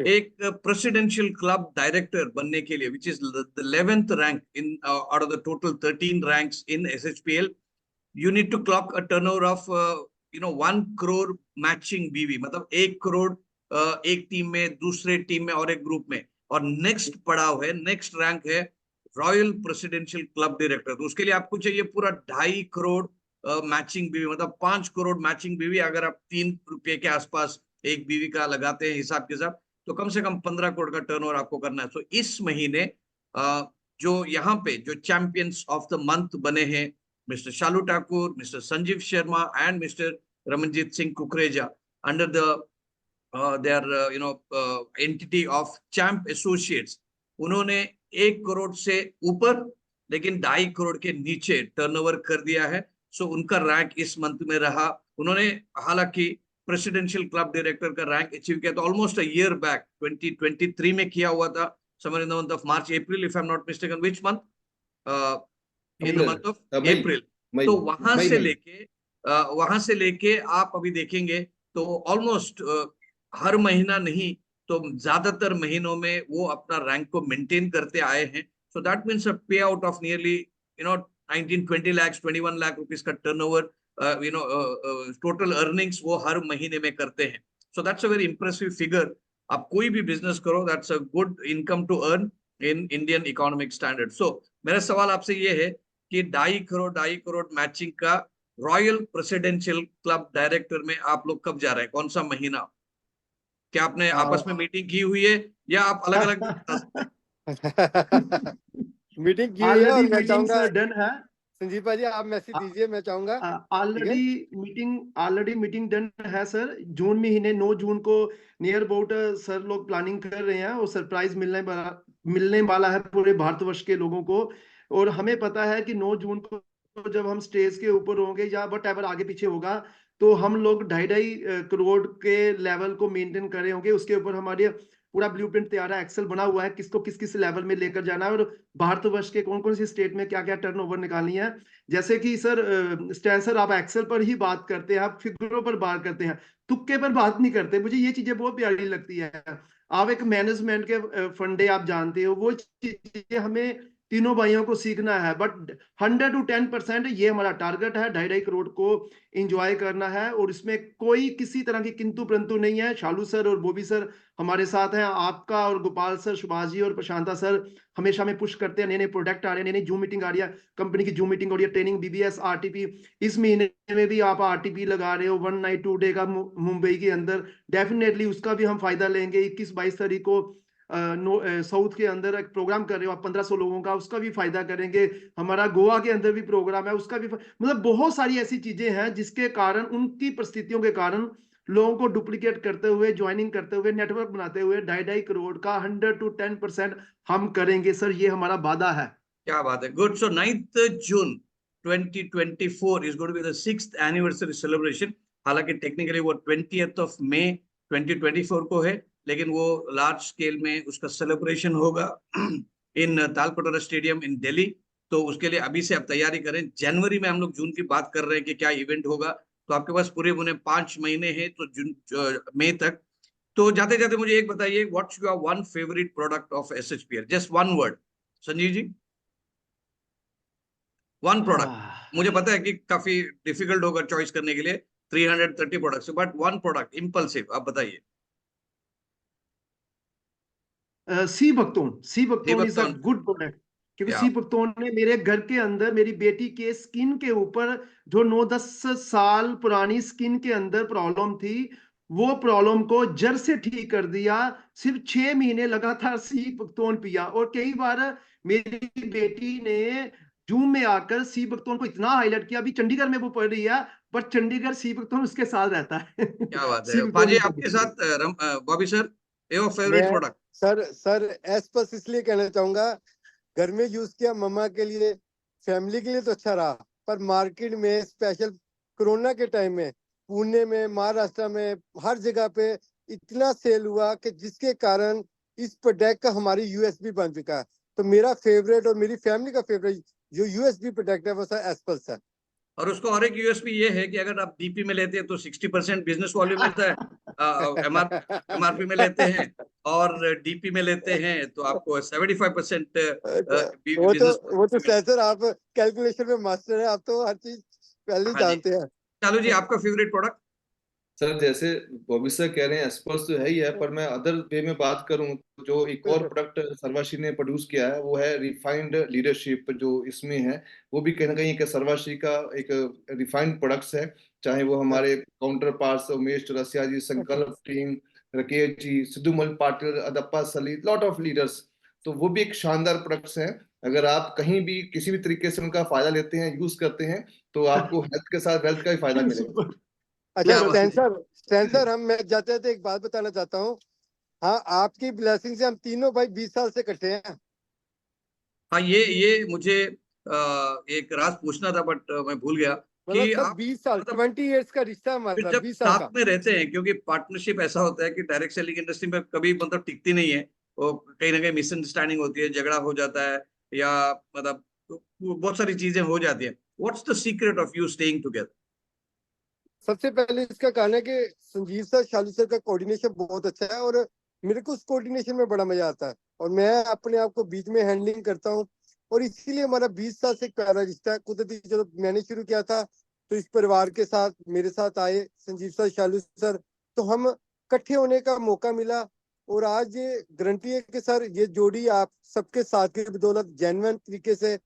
एक प्रेसिडेंशियल क्लब डायरेक्टर बनने के लिए, which is the 11th rank in out of the total 13 ranks in SHPL, you need to clock a turnover of 1 crore matching बीवी, मतलब 1 करोड़ एक टीम में, दूसरे टीम में और एक ग्रुप में। और नेक्स्ट पड़ाव है, नेक्स्ट रैंक है रॉयल प्रेसिडेंशियल क्लब डायरेक्टर। तो उसके लिए आपको चाहिए पूरा 2.5 करोड़ मैचिंग बीवी, मतलब 5 करोड़ मैचिंग बीवी। अगर आप 3 रुपए के आसपास एक बीवी का लगाते हैं हिसाब के साथ, तो कम से कम 15 करोड़ का टर्नओवर आपको करना है। तो इस महीने जो यहाँ पे जो चैंपियंस ऑफ द मंथ बने हैं, Mr. Shalu Thakur, Mr. Sanjeev Sharma, and Mr. Ramanjit Singh Kukreja, under their entity of Champ Associates, उन्होंने 1 करोड़ से ऊपर लेकिन 2.5 करोड़ के नीचे टर्नओवर कर दिया है। सो उनका रैंक इस मंथ में रहा। उन्होंने हालांकि प्रेसिडेंशियल क्लब डायरेक्टर का रैंक अचीव किया तो ऑलमोस्ट अ ईयर बैक 2023 में किया हुआ था, somewhere in the month of March April, if I am not mistaken, which month, in the month of April. तो वहां से लेके आप अभी देखेंगे तो ऑलमोस्ट हर महीना नहीं तो ज्यादातर महीनों में वो अपना रैंक को मेंटेन करते आए हैं। So that means a pay out of nearly 19-20 lakhs 21 lakh rupees का टर्नओवर, टोटल अर्निंग्स वो हर महीने में करते हैं। So that's a very impressive figure. आप कोई भी बिजनेस करो, that's a good income to earn in Indian economic standard. सो मेरा सवाल आपसे ये है कि 2.5 करोड़ मैचिंग का रॉयल प्रेसिडेंशियल क्लब डायरेक्टर में आप लोग कब जा रहे हैं, कौन सा महीना? क्या आपने आपस में मीटिंग की हुई है या आप अलग अलग भी बता सकते हैं? मीटिंग की हुई है और ऑलरेडी मैं मीटिंग चाहूंगा डन है। संजीव भाजी आप मैसेज दीजिए, मैं चाहूंगा। ठीक है, ऑलरेडी मीटिंग डन है सर। जून महीने 9 जून को नियर अबाउट सर लोग प्लानिंग कर रहे हैं और सरप्राइज मिलने वाला है पूरे भारतवर्ष के लोगों को। और हमें पता है कि 9 जून को जब हम स्टेज के ऊपर होंगे या वट एवर आगे पीछे होगा, तो हम लोग 2.5 करोड़ के लेवल को मेंटेन कर रहे होंगे। उसके ऊपर हमारे पूरा ब्लूप्रिंट तैयार है, एक्सेल बना हुआ है किसको किस किस लेवल में लेकर जाना है और भारतवर्ष के कौन कौन सी स्टेट में क्या क्या टर्नओवर निकालनी है। जैसे कि सर स्टैन सर, आप एक्सेल पर ही बात करते हैं, आप फिगरों पर बात करते हैं, तुक्के पर बात नहीं करते। मुझे ये चीजें बहुत प्यारी लगती है। आप एक मैनेजमेंट के फंडे आप जानते हो, वो चीजें हमें तीनों भाइयों को सीखना है, बट 100 to 10% ये हमारा टारगेट है, 2.5 करोड़ को एंजॉय करना है, और इसमें कोई किसी तरह की किंतु परंतु नहीं है। शालू सर और बॉबी सर हमारे साथ हैं, आपका और गोपाल सर, सुभाष जी और प्रशांता सर हमेशा हमें पुश करते हैं। नए नए प्रोडक्ट आ रहे हैं, नई नई जूम मीटिंग आ रही है, कंपनी की जूम मीटिंग हो रही है, ट्रेनिंग BBS RTP। इस महीने में भी आप RTP लगा रहे हो 1 नाइट 2 डे का मुंबई के अंदर, डेफिनेटली उसका भी हम फायदा लेंगे। 21-22 तारीख को साउथ के अंदर एक प्रोग्राम कर रहे हो आप 1500 लोगों का, उसका भी फायदा करेंगे। हमारा गोवा के अंदर भी प्रोग्राम है, उसका भी मतलब बहुत सारी ऐसी चीजें हैं जिसके कारण, उनकी परिस्थितियों के कारण लोगों को डुप्लीकेट करते हुए, ज्वाइनिंग करते हुए, नेटवर्क बनाते हुए 2.5 करोड़ का 100 to 10% हम करेंगे सर, ये हमारा वादा है। क्या बात है, good. So 9th June 2024 is going to be the 6th anniversary celebration. हालांकि टेक्निकली वो 20th of May 2024 को है, लेकिन वो लार्ज स्केल में उसका सेलिब्रेशन होगा इन तालकटोरा स्टेडियम इन दिल्ली। तो उसके लिए अभी से आप तैयारी करें। जनवरी में हम लोग जून की बात कर रहे हैं कि क्या इवेंट होगा, तो आपके पास पूरे 5 महीने हैं, तो जून मई तक। तो जाते जाते मुझे एक बताइए, what's your one favourite product of SHPL, just one word, Sanjeev ji, one product. मुझे पता है कि काफी डिफिकल्ट होगा चॉइस करने के लिए 330 products, but one product impulsive आप बताइए। Sea buckthorn is a buckthorn, good product, क्योंकि या सी बकतौन ने मेरे घर के अंदर मेरी बेटी के स्किन के ऊपर जो 9-10 साल पुरानी स्किन के अंदर प्रॉब्लम थी, वो प्रॉब्लम को जड़ से ठीक कर दिया। सिर्फ 6 महीने लगातार सी बकतौन पिया, और कई बार मेरी बेटी ने जूम में आकर सी बकतौन को इतना हाईलाइट किया। अभी चंडीगढ़ में वो पढ़ रही है, बट चंडीगढ़ सी बकतौन उसके साथ रहता है। क्या बात सी है बकतौन पाजी, is the आपके good साथ बॉबी सर, योर फेवरेट मैं प्रोडक्ट। सर एस इसलिए कहना चाहूंगा, घर में यूज किया, मम्मा के लिए, फैमिली के लिए तो अच्छा रहा, पर मार्केट में स्पेशल कोरोना के टाइम में पुणे में, महाराष्ट्र में, हर जगह पे इतना सेल हुआ कि जिसके कारण इस प्रोडक्ट का हमारी यूएसपी बन चुका है। तो मेरा फेवरेट और मेरी फैमिली का फेवरेट जो यूएसपी प्रोडक्ट है वो सर एसपल्स है। और उसको और एक यूएसपी ये है कि अगर आप डीपी में लेते हैं तो 60% बिजनेस वॉल्यूम मिलता है, एमआरपी में लेते हैं, और डीपी में लेते हैं तो आपको 75% बिजनेस वो तो सर आप कैलकुलेशन में मास्टर है, आप तो हर चीज पहले ही हाँ जी, जानते हैं। चालू जी, आपका फेवरेट प्रोडक्ट। सर जैसे बॉबी सर कह रहे हैं एस्पर्स तो है ही है, पर मैं अदर वे में बात करूं तो जो एक और प्रोडक्ट सर्वाशी ने प्रोड्यूस किया है वो है रिफाइंड लीडरशिप, जो इसमें है वो भी कहीं ना कहीं एक सर्वाशी का एक रिफाइंड प्रोडक्ट्स है। चाहे वो हमारे काउंटर पार्ट्स उमेश चौरसिया जी, संकल्प टीम, राकेश जी, सिद्धूमल पाटिल, अदप्पा सली, लॉट ऑफ लीडर्स, तो वो भी एक शानदार प्रोडक्ट्स हैं। अगर आप कहीं भी किसी भी तरीके से उनका फायदा लेते हैं, यूज करते हैं, तो आपको हेल्थ के साथ वेल्थ का भी फायदा मिलेगा। अच्छा क्या बात है। सेंसर हम मैं जाते जाते एक बात बताना चाहता हूँ। हाँ, आपकी ब्लेसिंग से हम तीनों भाई 20 साल से इकट्ठे हैं। हाँ, ये मुझे एक राज पूछना था, बट मैं भूल गया मतलब कि सर आप 20 साल, मतलब 20 इयर्स का रिश्ता है फिर हमारा, जब 20 साल साथ का। में रहते हैं, क्योंकि पार्टनरशिप ऐसा होता है कि डायरेक्ट सेलिंग इंडस्ट्री में कभी मतलब टिकती नहीं है, वो कहीं ना कहीं मिसअंडरस्टैंडिंग होती है, झगड़ा हो जाता है, या मतलब बहुत सारी चीजें हो जाती है। What's the secret of you staying together? सबसे पहले इसका कारण है कि संजीव सर, शालू सर का कोऑर्डिनेशन बहुत अच्छा है, और मेरे को उस कोऑर्डिनेशन में बड़ा मजा आता है, और मैं अपने आप को बीच में हैंडलिंग करता हूँ, और इसीलिए हमारा 20 साल से एक प्यारा रिश्ता है। कुदरती जब मैंने शुरू किया था तो इस परिवार के साथ मेरे साथ आए संजीव सर, शालू सर, तो हम इकट्ठे होने का मौका मिला, और आज ये गारंटी है कि सर ये जोड़ी आप सबके साथ की बदौलत जेन्युइन तरीके से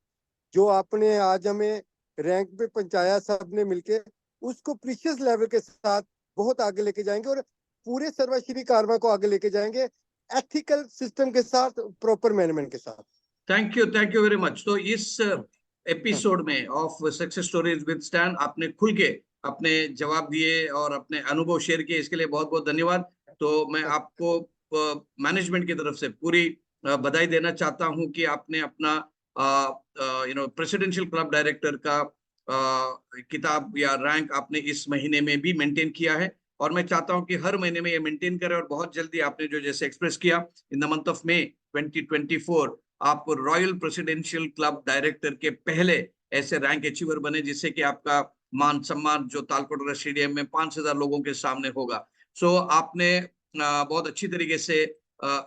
जो आपने आज हमें रैंक पे पहुंचाया सबने मिलके, उसको प्रीशियस लेवल के साथ बहुत आगे लेके जाएंगे, और पूरे सर्वश्री कारवा को आगे लेके जाएंगे एथिकल सिस्टम के साथ, प्रॉपर मैनेजमेंट के साथ। Thank you very much. तो इस एपिसोड में of success stories with stand आपने खुल के अपने जवाब दिए और अपने अनुभव शेयर किए, इसके लिए बहुत बहुत धन्यवाद। तो मैं आपको मैनेजमेंट की तरफ से पूरी बधाई देना चाहता हूं कि आपने अपना प्रेसिडेंशियल क्लब डायरेक्टर का किताब या रैंक आपने इस महीने में भी मेंटेन किया है, और मैं चाहता हूं कि हर महीने में ये मेंटेन करें, और बहुत जल्दी आपने जो जैसे एक्सप्रेस किया in the month of May 2024 आप रॉयल प्रेसिडेंशियल क्लब डायरेक्टर के पहले ऐसे रैंक अचीवर बने, जिससे कि आपका मान सम्मान जो तालकटोरा स्टेडियम में 5,000 लोगों के सामने होगा। सो आपने बहुत अच्छी तरीके से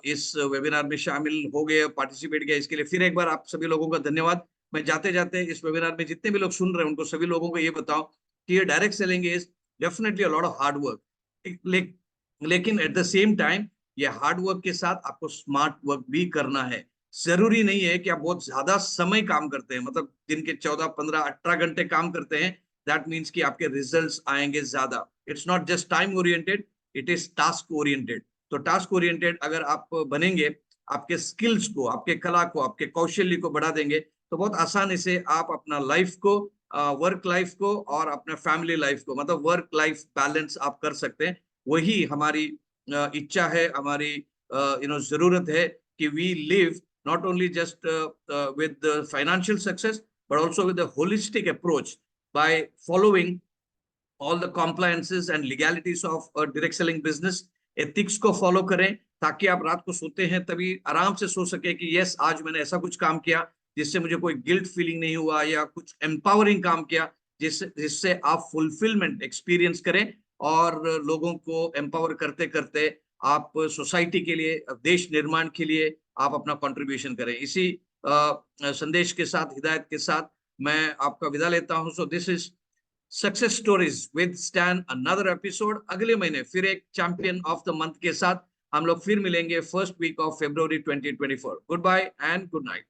इस वेबिनार में शामिल हो गए, पार्टिसिपेट किया, इसके लिए फिर एक बार आप सभी लोगों का धन्यवाद। मैं जाते जाते इस वेबिनार में जितने भी लोग सुन रहे हैं उनको सभी लोगों को ये बताओ कि ये direct selling is definitely a lot of hard work, लेकिन एट द सेम टाइम ये हार्ड वर्क के साथ आपको स्मार्ट वर्क भी करना है। जरूरी नहीं है कि आप बहुत ज्यादा समय काम करते हैं, मतलब दिन के 14, 15, 18 घंटे काम करते हैं, दैट मीन्स कि आपके रिजल्ट्स आएंगे ज्यादा। It's not just time oriented, it is task oriented. तो टास्क ओरिएंटेड अगर आप बनेंगे, आपके स्किल्स को, आपके कला को, आपके कौशल्य को बढ़ा देंगे, तो बहुत आसानी से आप अपना लाइफ को, वर्क लाइफ को और अपना फैमिली लाइफ को, मतलब वर्क लाइफ बैलेंस आप कर सकते हैं। वही हमारी इच्छा है, हमारी जरूरत है कि we live not only just with the financial success, but also with the holistic approach by following all the compliances and legalities of a direct selling business. Ethics को follow करें ताकि आप रात को सोते हैं तभी आराम से सो सके कि यस, आज मैंने ऐसा कुछ काम किया जिससे मुझे कोई गिल्ट फीलिंग नहीं हुआ, या कुछ एम्पावरिंग काम किया जिससे आप फुलफिलमेंट एक्सपीरियंस करें, और लोगों को एम्पावर करते करते आप सोसाइटी के लिए, देश निर्माण के लिए आप अपना कंट्रीब्यूशन करें। इसी संदेश के साथ, हिदायत के साथ मैं आपका विदा लेता हूं। So this is success stories with stand, another episode. अगले महीने फिर एक चैंपियन ऑफ द मंथ के साथ हम लोग फिर मिलेंगे, first week of February 2024। Goodbye and good night.